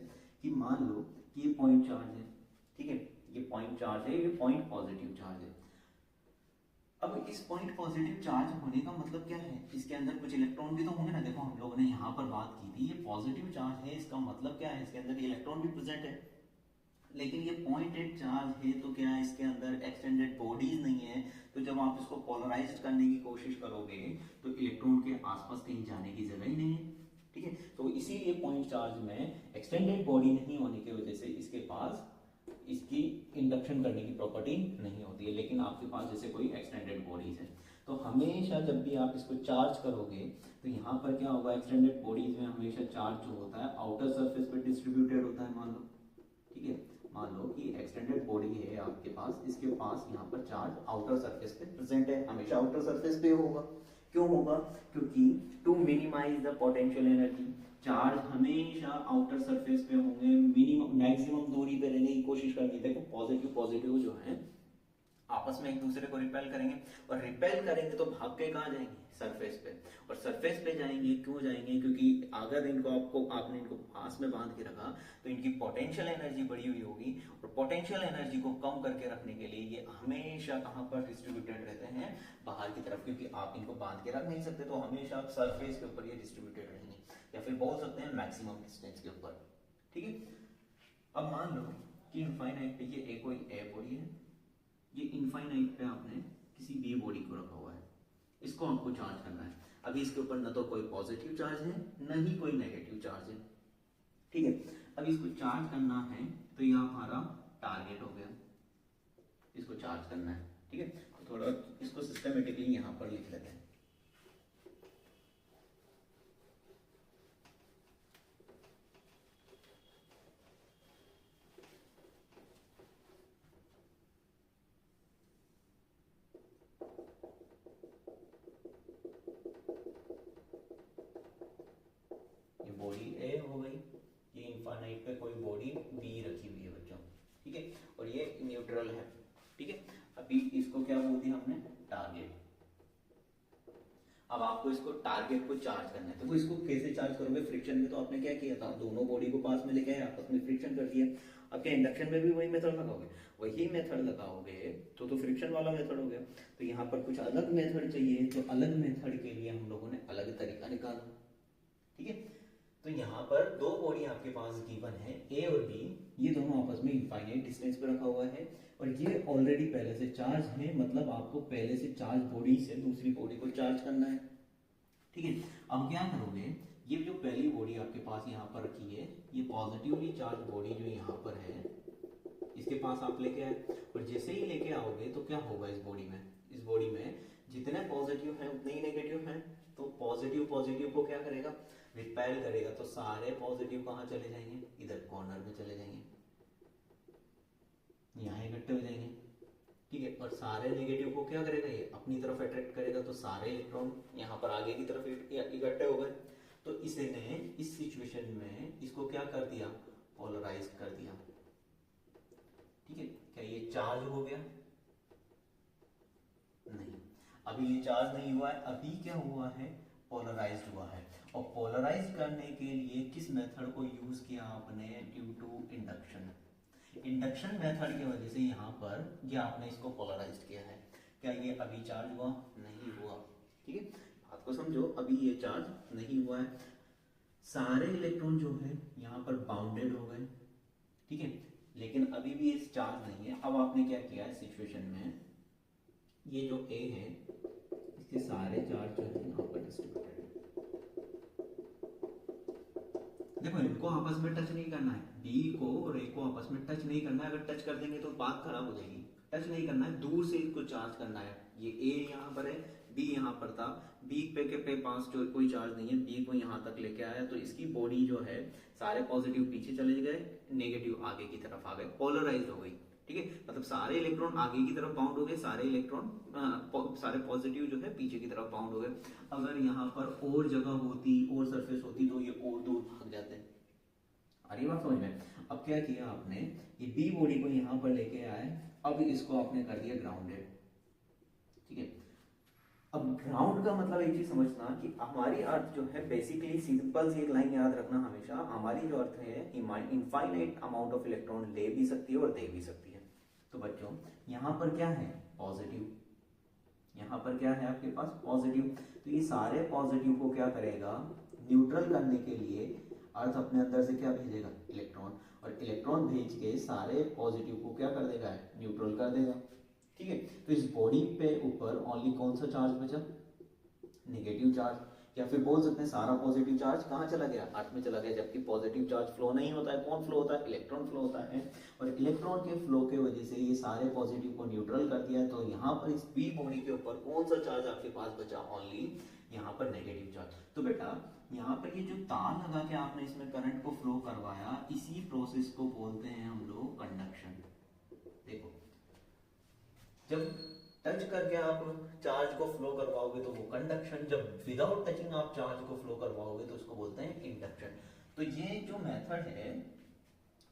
कि मान लो कि ये पॉइंट चार्ज है, ठीक है, ये पॉइंट चार्ज है, ये पॉइंट पॉजिटिव चार्ज है। अब इस पॉइंट पॉजिटिव चार्ज होने का मतलब क्या है, इसके अंदर कुछ इलेक्ट्रॉन भी तो होंगे ना। देखो हम लोगों ने यहाँ पर बात की थी, ये पॉजिटिव चार्ज है, इसका मतलब क्या है, इसके अंदर इलेक्ट्रॉन भी प्रेजेंट है। लेकिन ये पॉइंटेड चार्ज है तो क्या है, इसके अंदर एक्सटेंडेड बॉडीज नहीं है, तो जब आप इसको पोलराइज करने की कोशिश करोगे तो इलेक्ट्रॉन के आसपास कहीं जाने की जगह ही नहीं है। ठीक है, तो इसीलिए पॉइंट चार्ज में एक्सटेंडेड बॉडी नहीं होने की वजह से इसके पास इसकी इंडक्शन करने की प्रॉपर्टी नहीं होती है। लेकिन आपके पास जैसे कोई एक्सटेंडेड बॉडीज है, तो हमेशा जब भी आप इसको चार्ज करोगे तो यहाँ पर क्या होगा, एक्सटेंडेड बॉडीज में हमेशा चार्ज जो होता है आउटर सरफेस पे डिस्ट्रीब्यूटेड होता है, मान लो। ठीक है, मान लो कि एक्सटेंडेड बॉडी है आपके पास, इसके पास यहाँ पर चार्ज आउटर सरफेस पे प्रेजेंट है, हमेशा आउटर सरफेस पे होगा। क्यों होगा, क्योंकि to minimize the potential energy, charge हमेशा आउटर सरफेस पे होंगे, मिनिमम मैक्सिमम दूरी पे रहने की कोशिश करनी। देखो पॉजिटिव पॉजिटिव जो है आपस में एक दूसरे को रिपेल करेंगे, और रिपेल करेंगे तो भाग के कहाँ जाएंगे, सरफेस पे। और सरफेस पे जाएंगे, क्यों जाएंगे, क्योंकि अगर इनको आपने इनको पास में बांध के रखा तो इनकी पोटेंशियल एनर्जी बढ़ी हुई होगी, और पोटेंशियल एनर्जी को कम करके रखने के लिए ये हमेशा कहाँ पर डिस्ट्रीब्यूटेड रहते हैं, बाहर की तरफ, क्योंकि आप इनको बांध के रख नहीं सकते, तो हमेशा आप सरफेस के ऊपर ये डिस्ट्रीब्यूटेड रहेंगे, या फिर बोल सकते हैं मैक्सिमम डिस्टेंस के ऊपर। ठीक है, अब मान लो कि इनफाइनाइट पे ये कोई ए बॉडी है, ये इनफाइनाइट पे आपने किसी बी बॉडी को रखा हुआ है, इसको आपको चार्ज करना है। अभी इसके ऊपर न तो कोई पॉजिटिव चार्ज है न ही कोई नेगेटिव चार्ज है। ठीक है, अब इसको चार्ज करना है तो ये हमारा टारगेट हो गया, इसको चार्ज करना है। ठीक है, तो थोड़ा इसको सिस्टमेटिकली यहाँ पर लिख लेते हैं। बॉडी ए हो गई, ये इनफाइनाइट पे कोई बॉडी बी रखी हुई है बच्चों। ठीक है, और और ये न्यूट्रल है, ठीक है। अभी इसको क्या बोल दिया हमने, टारगेट। अब आपको इसको टारगेट को चार्ज करना है, तो वो इसको कैसे चार्ज करोगे, फ्रिक्शन में तो आपने क्या किया था, दोनों बॉडी को पास में लेके आए, आपस में फ्रिक्शन कर दिया। अब क्या इंडक्शन में भी वही मेथड लगाओगे, वही मेथड लगाओगे तो फ्रिक्शन वाला मेथड हो गया। तो यहाँ पर कुछ अलग मेथड चाहिए, तो अलग मेथड के लिए हम लोगों ने अलग तरीका निकाला, ठीक है। तो यहाँ पर दो बॉडी आपके पास गिवन है, ए और बी, ये दोनों आपस में इनफाइनाइट डिस्टेंस पे रखा हुआ है और ये ऑलरेडी पहले से चार्ज है, मतलब आपको पहले से चार्ज बॉडी से दूसरी बॉडी को चार्ज करना है, ठीक है। अब क्या करोगे, ये जो पहली बॉडी आपके पास यहाँ पर रखी है, ये पॉजिटिवली चार्ज बॉडी जो यहाँ पर है, इसके पास आप लेके आए, और जैसे ही लेके आओगे तो क्या होगा इस बॉडी में जितने पॉजिटिव हैं उतने ही नेगेटिव हैं, तो पॉजिटिव को क्या करेगा, रिपेल करेगा, तो सारे पॉजिटिव कहाँ चले जाएंगे, इधर कॉर्नर में चले जाएंगे, यहाँ इकट्ठे हो जाएंगे, ठीक है। और सारे नेगेटिव को क्या करेगा, ये अपनी तरफ अट्रैक्ट करेगा, तो सारे इलेक्ट्रॉन यहाँ पर आगे की तरफ इकट्ठे हो गए। तो इसने इस सिचुएशन में इसको क्या कर दिया, पोलराइज कर दिया, ठीक है। क्या ये चार्ज हो गया, नहीं, अभी ये चार्ज नहीं हुआ है, अभी क्या हुआ है, पोलराइज्ड हुआ है। और पोलराइज करने के लिए किस मेथड को यूज किया आपने, due to induction. Induction method की वजह से यहाँ पर ये आपने इसको पोलराइज किया है। क्या ये अभी चार्ज हुआ, नहीं हुआ, ठीक है। बात को समझो, अभी ये चार्ज नहीं हुआ है, सारे इलेक्ट्रॉन जो है यहाँ पर बाउंडेड हो गए, ठीक है, लेकिन अभी भी ये चार्ज नहीं है। अब आपने क्या किया है सिचुएशन में, ये जो ए है इसके सारे चार्ज जो है यहाँ पर डिस्ट्रीब्यूटेड है। देखो इनको आपस में टच नहीं करना है, बी को और ए को आपस में टच नहीं करना है, अगर टच कर देंगे तो बात खराब हो जाएगी। टच नहीं करना है, दूर से इसको चार्ज करना है। ये ए यहाँ पर है, बी यहाँ पर था, बी पे पास जो कोई चार्ज नहीं है, बी को यहाँ तक लेके आया, तो इसकी बॉडी जो है सारे पॉजिटिव पीछे चले गए, नेगेटिव आगे की तरफ आ गए, पोलराइज हो गई, ठीक है। मतलब सारे इलेक्ट्रॉन आगे की तरफ बाउंड हो गए, सारे इलेक्ट्रॉन सारे पॉजिटिव जो है पीछे की तरफ बाउंड हो गए। अगर यहाँ पर और जगह होती और सरफेस होती तो ये और दूर भाग जाते। अरे बात समझ में। अब क्या किया आपने, ये बी बॉडी को यहाँ पर लेके आए, अब इसको आपने कर दिया ग्राउंडेड, ठीक है। अब ग्राउंड का मतलब एक चीज समझना कि हमारी अर्थ जो है बेसिकली, सिंपल सी एक लाइन याद रखना हमेशा, हमारी जो अर्थ है इनफाइनाइट अमाउंट ऑफ इलेक्ट्रॉन ले भी सकती है और दे भी सकती है। तो बच्चों यहाँ पर क्या है, पॉजिटिव, यहाँ पर क्या है आपके पास, पॉजिटिव। तो ये सारे पॉजिटिव को क्या करेगा, न्यूट्रल करने के लिए अर्थ अपने अंदर से क्या भेजेगा, इलेक्ट्रॉन, और इलेक्ट्रॉन भेज के सारे पॉजिटिव को क्या कर देगा, न्यूट्रल कर देगा, ठीक है। तो इस बॉडी पे ऊपर ओनली कौन सा चार्ज बचा, नेगेटिव चार्ज, या फिर बोल सकते हैं सारा पॉजिटिव चार्ज कहाँ चला गया, अर्थ में चला गया। जबकि पॉजिटिव चार्ज फ्लो नहीं होता है, कौन फ्लो होता है, इलेक्ट्रॉन फ्लो होता है, और इलेक्ट्रॉन के फ्लो के वजह से ये सारे पॉजिटिव को न्यूट्रल कर दिया। तो यहाँ पर इस बी बॉडी के ऊपर कौन सा चार्ज आपके पास बचा, ओनली यहाँ पर नेगेटिव चार्ज। तो बेटा यहाँ पर ये जो तार लगा के आपने इसमें करंट को फ्लो करवाया, इसी प्रोसेस को बोलते हैं हम लोग कंडक्शन। देखो जब टच करके आप चार्ज को फ्लो करवाओगे तो वो कंडक्शन, जब विदाउट टचिंग आप चार्ज को फ्लो करवाओगे तो उसको बोलते हैं इंडक्शन। तो ये जो मेथड है,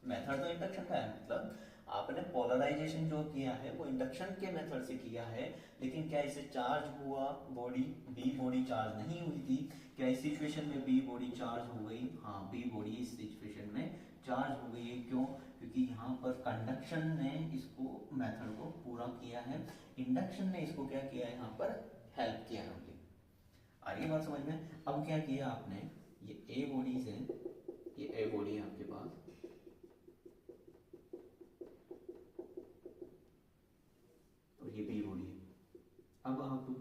मेथड तो इंडक्शन का है, मतलब आपने पोलराइजेशन जो किया है वो इंडक्शन के मेथड से किया है। लेकिन क्या इसे चार्ज हुआ, बॉडी बी बॉडी चार्ज नहीं हुई थी, क्या इस सिचुएशन में बी बॉडी चार्ज हो गई, हाँ बी बॉडी इस सिचुएशन में चार्ज हो गई है। क्यों, क्योंकि यहाँ पर कंडक्शन ने इसको मेथड को पूरा किया है, इंडक्शन ने इसको क्या किया है, यहाँ पर हेल्प किया है। आ रही है बात समझ में। अब क्या किया आपने, ये ए बॉडी से, ये ए बॉडी है आपके पास, और ये बी बॉडी है। अब आप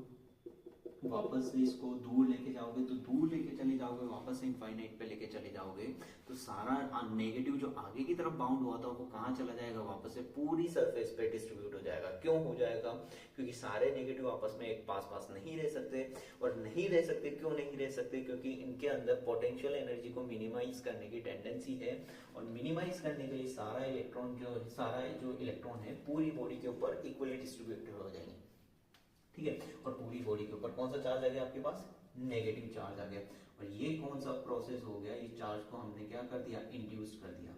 वापस से इसको दूर लेके जाओगे, तो दूर लेके चले जाओगे, वापस से इनफाइनाइट पे लेके चले जाओगे, तो सारा नेगेटिव जो आगे की तरफ बाउंड हुआ था वो कहाँ चला जाएगा, वापस से पूरी सरफेस पे डिस्ट्रीब्यूट हो जाएगा। क्यों हो जाएगा, क्योंकि सारे नेगेटिव आपस में एक पास नहीं रह सकते। और नहीं रह सकते, क्यों नहीं रह सकते, क्योंकि इनके अंदर पोटेंशियल एनर्जी को मिनिमाइज करने की टेंडेंसी है, और मिनिमाइज करने के लिए सारा जो इलेक्ट्रॉन है पूरी बॉडी के ऊपर इक्वली डिस्ट्रीब्यूटेड हो जाएंगे, ठीक है। और पूरी बॉडी के ऊपर कौन सा चार्ज आ गया आपके पास, नेगेटिव चार्ज आ गया। और ये कौन सा प्रोसेस हो गया, ये चार्ज को हमने क्या कर दिया, इंड्यूस कर दिया,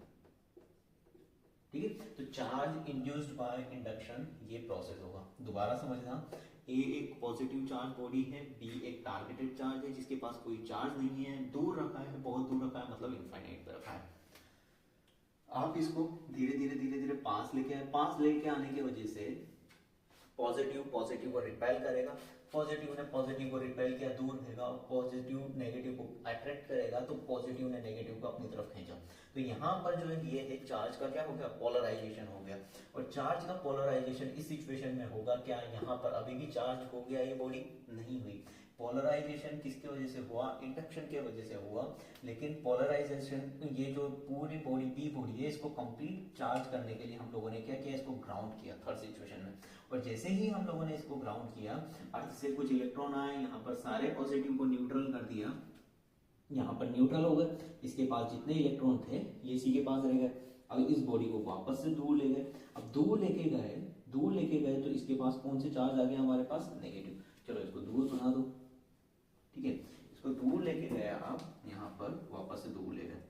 ठीक है। तो चार्ज इंड्यूस्ड बाय इंडक्शन ये प्रोसेस होगा। दोबारा समझना, ए एक पॉजिटिव चार्ज बॉडी है, बी एक टारगेटेड चार्ज है जिसके पास कोई चार्ज नहीं है, दूर रखा है, बहुत दूर रखा है, मतलब इनफाइनाइट पे रखा है। आप इसको धीरे धीरे धीरे धीरे पास लेके आए, पास लेके आने की वजह से पॉजिटिव पॉजिटिव को रिपेल करेगा, पॉजिटिव ने पॉजिटिव को रिपेल किया, दूर भेगा, पॉजिटिव नेगेटिव को अट्रैक्ट करेगा, तो पॉजिटिव ने नेगेटिव को अपनी तरफ खींचा। तो यहाँ पर जो है ये है चार्ज का क्या हो गया, पोलराइजेशन हो गया। और चार्ज का पोलराइजेशन इस सिचुएशन में होगा क्या, यहाँ पर अभी भी चार्ज हो गया ये बॉडी नहीं हुई। पोलराइजेशन किसकी वजह से हुआ, इंडक्शन के वजह से हुआ। लेकिन पोलराइजेशन ये जो पूरी बॉडी बी बॉडी है इसको कंप्लीट चार्ज करने के लिए हम लोगों ने क्या किया, इसको ग्राउंड किया थर्ड सिचुएशन में। और जैसे ही हम लोगों ने इसको ग्राउंड किया, अर्थ से कुछ इलेक्ट्रॉन आए, यहाँ पर सारे पॉजिटिव को न्यूट्रल कर दिया, यहाँ पर न्यूट्रल हो गए, इसके पास जितने इलेक्ट्रॉन थे ये इसी के पास रह गए। अब इस बॉडी को वापस से दूर ले गए, अब दूर लेके गए तो इसके पास कौन से चार्ज आ गए, हमारे पास नेगेटिव। चलो इसको दूर बना दो, ठीक है, इसको दूर लेके गए आप, यहाँ पर वापस से दूर ले गए,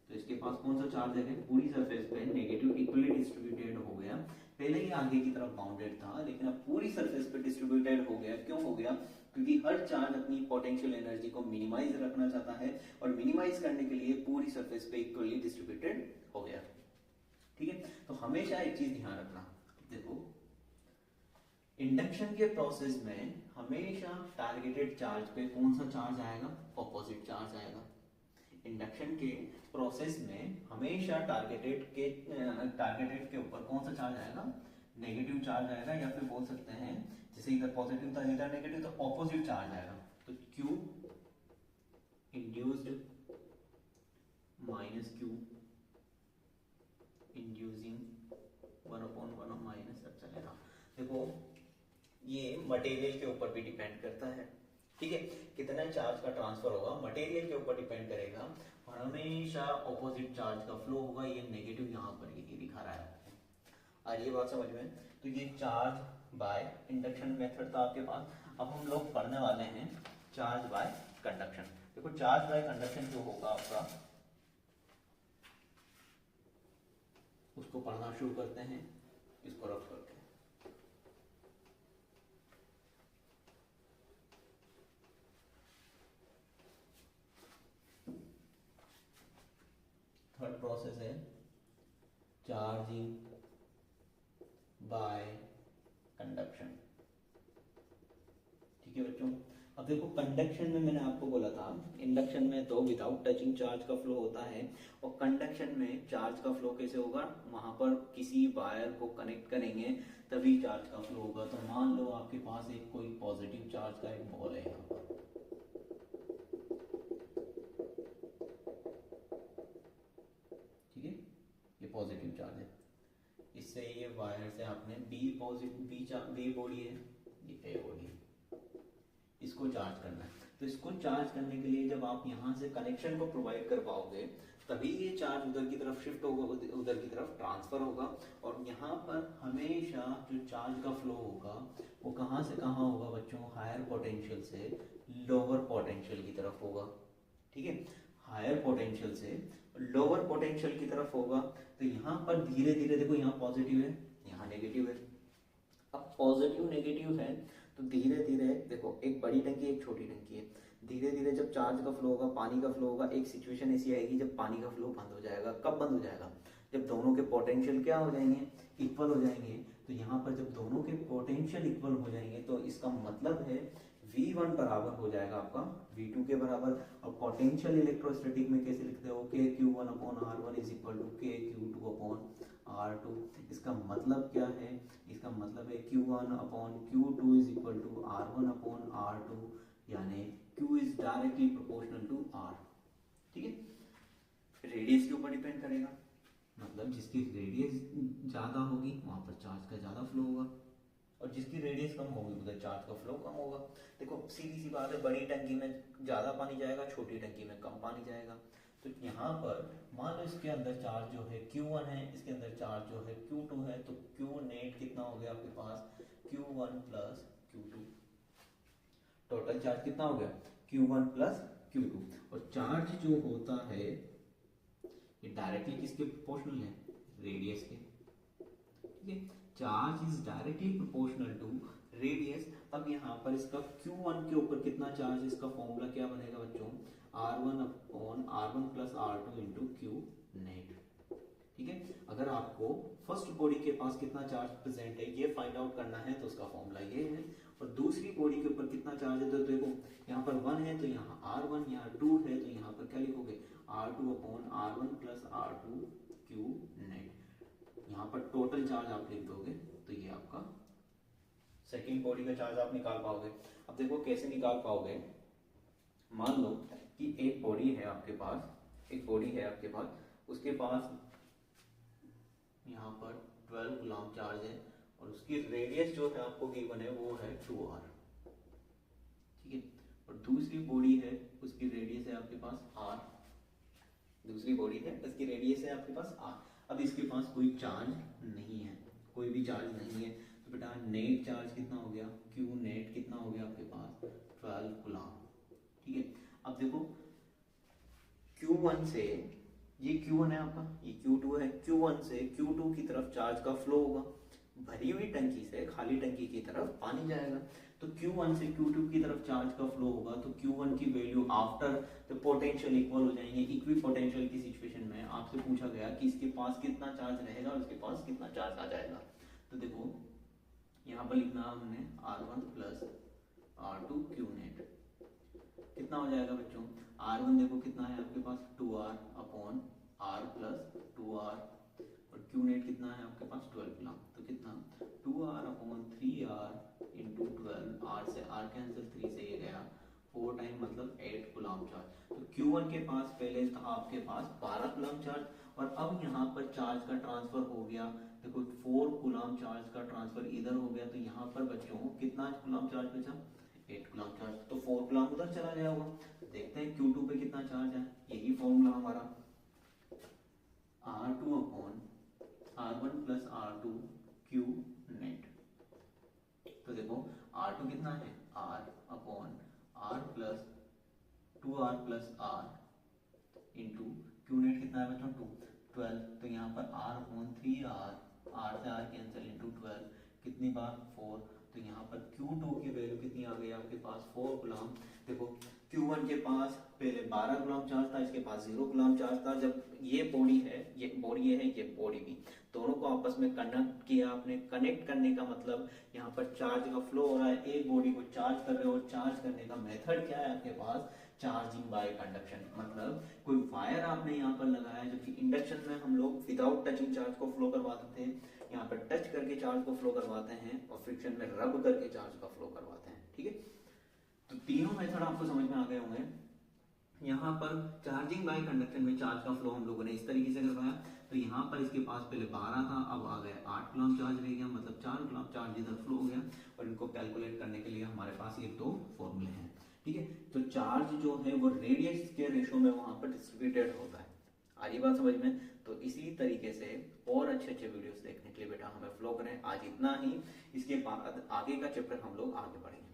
तो इसके पास कौन सा चार्ज है, पूरी सरफेस पे नेगेटिव इक्वली डिस्ट्रीब्यूटेड हो गया। पहले ही आगे की तरफ बाउंडेड था, लेकिन अब पूरी सरफेस पे डिस्ट्रीब्यूटेड हो गया। क्यों हो गया, क्योंकि हर चार्ज अपनी पोटेंशियल एनर्जी को मिनिमाइज रखना चाहता है, और मिनिमाइज करने के लिए पूरी सरफेस पे इक्वली डिस्ट्रीब्यूटेड हो गया। ठीक है, तो हमेशा एक चीज ध्यान रखना, देखो इंडक्शन के प्रोसेस में हमेशा टारगेटेड चार्ज पे कौन सा चार्ज आएगा, ऑपोजिट चार्ज आएगा। इंडक्शन के प्रोसेस में हमेशा टारगेटेड के ऊपर कौन सा चार्ज आएगा, नेगेटिव चार्ज आएगा, या फिर बोल सकते हैं जैसे इधर पॉजिटिव था इधर नेगेटिव, तो ऑपोजिट चार्ज आएगा। तो Q induced minus Q inducing 1/1 minus सब चलेगा। देखो ये मटेरियल के ऊपर भी डिपेंड करता है, ठीक है, कितना चार्ज का ट्रांसफर होगा मटेरियल के ऊपर डिपेंड करेगा, और हमेशा ऑपोजिट चार्ज का फ्लो होगा। ये नेगेटिव यहाँ पर ये दिखा रहा है आपको, और ये बात समझ में। तो ये चार्ज बाय इंडक्शन मेथड था आपके पास। अब हम लोग पढ़ने वाले हैं चार्ज बाय कंडक्शन। देखो चार्ज बाय कंडक्शन जो होगा आपका, उसको पढ़ना शुरू करते हैं, इसको रफ करते हैं। थर्ड प्रोसेस है चार्जिंग बाय कंडक्शन। ठीक है बच्चों, अब देखो कंडक्शन में मैंने आपको बोला था, इंडक्शन में तो विदाउट टचिंग चार्ज का फ्लो होता है, और कंडक्शन में चार्ज का फ्लो कैसे होगा, वहां पर किसी वायर को कनेक्ट करेंगे तभी चार्ज का फ्लो होगा। तो मान लो आपके पास एक कोई पॉजिटिव चार्ज का एक बॉल है यहाँ पर, ठीक है, ये पॉजिटिव चार्ज है, इससे ये वायर से आपने बी बॉडी है, ये ए बॉडी है, इसको चार्ज करना है। तो इसको चार्ज करने के लिए जब आप यहाँ से कनेक्शन को प्रोवाइड कर पाओगे तभी ये चार्ज उधर की तरफ शिफ्ट होगा, उधर की तरफ ट्रांसफर होगा। और यहाँ पर हमेशा जो चार्ज का फ्लो होगा वो कहाँ से कहाँ होगा बच्चों, हायर पोटेंशियल से लोअर पोटेंशियल की तरफ होगा। ठीक है, हायर पोटेंशियल से लोअर पोटेंशियल की तरफ होगा। तो यहाँ पर धीरे धीरे देखो, यहाँ पॉजिटिव है, यहाँ नेगेटिव है। अब पॉजिटिव नेगेटिव है तो धीरे धीरे देखो, एक बड़ी टंकी एक छोटी टंकी है, धीरे धीरे जब चार्ज का फ्लो होगा, पानी का फ्लो होगा, एक सिचुएशन ऐसी आएगी जब पानी का फ्लो बंद हो जाएगा। कब बंद हो जाएगा, जब दोनों के पोटेंशियल क्या हो जाएंगे, इक्वल हो जाएंगे। तो यहाँ पर जब दोनों के पोटेंशियल इक्वल हो जाएंगे तो इसका मतलब है V1 बराबर हो जाएगा आपका V2 के बराबर। और पोटेंशियल इलेक्ट्रोस्टैटिक में कैसे लिखते हो, KQ1/R1 is equal to KQ2/R2। इसका मतलब क्या है, इसका मतलब है Q1/Q2 is equal to R1/R2, यानी Q is directly proportional to R। ठीक है, रेडियस के ऊपर डिपेंड करेगा, मतलब जिसकी रेडियस ज्यादा होगी वहां पर चार्ज का ज्यादा फ्लो होगा, और जिसकी रेडियस कम होगी उधर चार्ज का फ्लो कम होगा। देखो सीधी सी बात है, बड़ी टंकी में ज्यादा पानी जाएगा, छोटी टंकी में कम पानी जाएगा। तो यहाँ पर मान लो इसके अंदर चार्ज जो है Q1 है, इसके अंदर चार्ज जो है Q2 है, तो Q नेट कितना हो गया आपके पास, Q1 plus Q2। Total charge कितना हो गया, Q1 प्लस Q2। और चार्ज जो होता है ये डायरेक्टली किसके प्रोपोर्शनल है, रेडियस के। ठीक है। Charge is directly proportional to radius. अब यहाँ पर इसका Q1 के ऊपर कितना चार्ज, इसका फॉर्मूला क्या बनेगा बच्चों, R1 upon R1 plus R2 into Q net. ठीक है, अगर आपको फर्स्ट बॉडी के पास कितना चार्ज प्रेजेंट है ये फाइंड आउट करना है तो उसका फॉर्मूला ये है, और दूसरी बॉडी के ऊपर कितना चार्ज है तो देखो यहाँ पर 1 है तो यहाँ R1, यहाँ 2 है तो यहाँ पर क्या लिखोगे R2 upon R1 plus R2 Q net. यहाँ पर टोटल चार्ज आप लिख दोगे तो ये आपका सेकेंड बॉडी का चार्ज आप निकाल पाओगे। अब देखो कैसे निकाल पाओगे, मान लो कि एक बॉडी है आपके पास, एक बॉडी है आपके पास, उसके पास यहाँ पर 12 कूलम चार्ज है और उसकी रेडियस जो है आपको गिवन है वो है 2r। ठीक है, और दूसरी बॉडी है उसकी रेडियस है आपके पास r, दूसरी बॉडी है उसकी रेडियस है आपके पास r। अब इसके पास कोई चार्ज नहीं है, कोई भी चार्ज नहीं है, तो बेटा नेट चार्ज कितना हो गया, क्यू नेट कितना हो गया आपके पास 12 कूलम। ठीक है, अब देखो Q1 से ये Q1 है आपका, ये Q2 है, Q1 से Q2 की तरफ चार्ज का फ्लो होगा, भरी हुई टंकी से खाली टंकी की तरफ पानी जाएगा, तो Q1 से Q2 की तरफ चार्ज का फ्लो होगा, तो Q1 की value after the potential equal हो जाएंगे। इक्वी पोटेंशियल की सिचुएशन में आपसे पूछा गया कि इसके पास कितना चार्ज रहेगा और इसके पास कितना चार्ज आ जाएगा, तो देखो यहाँ पर लिखना हमने R1 plus R2 Q net कितना हो जाएगा बच्चों, R1 देखो कितना है आपके पास 2r upon r plus 2r, और क्यू नेट कितना है आपके पास 12 कूलम, तो कितना 2r upon 3r into 12, r से r कैंसिल, 3 से ये गया 4 टाइम मतलब 8 कूलम चार्ज। तो Q1 के पास पहले था आपके पास 12 कूलम चार्ज, और अब यहाँ पर चार्ज का ट्रांसफर हो गया, देखो 4 कूलम चार्ज का ट्रांसफर इधर हो गया, तो यहाँ पर बच्चों कितना कूलम चार्ज बचा 8 कूलम चार्ज, तो 4 कूलम उधर चला गया होगा। देखते हैं Q2 पे कितना चार्ज है, यही फॉर्मूला हमारा R2 upon R1 plus R2 Q net. तो देखो R2 कितना है R upon R plus 2r plus R into Q net कितना है बच्चों 12, तो यहाँ पर R अपॉन 3r, R से R कैंसिल इंटू 12, कितनी बार 4, तो यहाँ पर Q2 की वैल्यू कितनी आ गई आपके पास 4 कूलम। देखो Q1 के पास पहले 12 कूलम चार्ज था, इसके पास 0 कूलम चार्ज था। जब ये बॉडी है, ये बॉडी है, ये बॉडी भी, दोनों को आपस में कनेक्ट किया आपने। कनेक्ट करने का मतलब यहाँ पर चार्ज का फ्लो हो रहा है, एक बॉडी को चार्ज कर रहे हो, चार्ज करने का मेथड क्या है आपके पास चार्जिंग बाय कंडक्शन, मतलब कोई वायर आपने यहाँ पर लगाया, जबकि इंडक्शन में हम लोग विदाउट टचिंग चार्ज को फ्लो करवाते थे, यहाँ पर टच करके चार्ज को फ्लो करवाते हैं, और फ्रिक्शन में रब करके चार्ज का फ्लो करवाते हैं। ठीक है, तो तीनों मेथड आपको समझ में आ गए होंगे। यहाँ पर चार्जिंग बाय कंडक्शन में चार्ज का फ्लो हम लोगों ने इस तरीके से करवाया, तो यहाँ पर इसके पास पहले 12 था, अब आ गए 8 कूलम चार्ज रह गया, मतलब 4 कूलम चार्ज इधर फ्लो हो गया, और इनको कैलकुलेट करने के लिए हमारे पास ये दो फॉर्मूले हैं। ठीक है, तो चार्ज जो है वो रेडियस के रेशो में वहां पर डिस्ट्रीब्यूटेड होता है। आ रही बात समझ में? तो इसी तरीके से और अच्छे अच्छे वीडियोस देखने के लिए बेटा हमें फॉलो करें। आज इतना ही, इसके बाद आगे का चैप्टर हम लोग आगे बढ़ेंगे।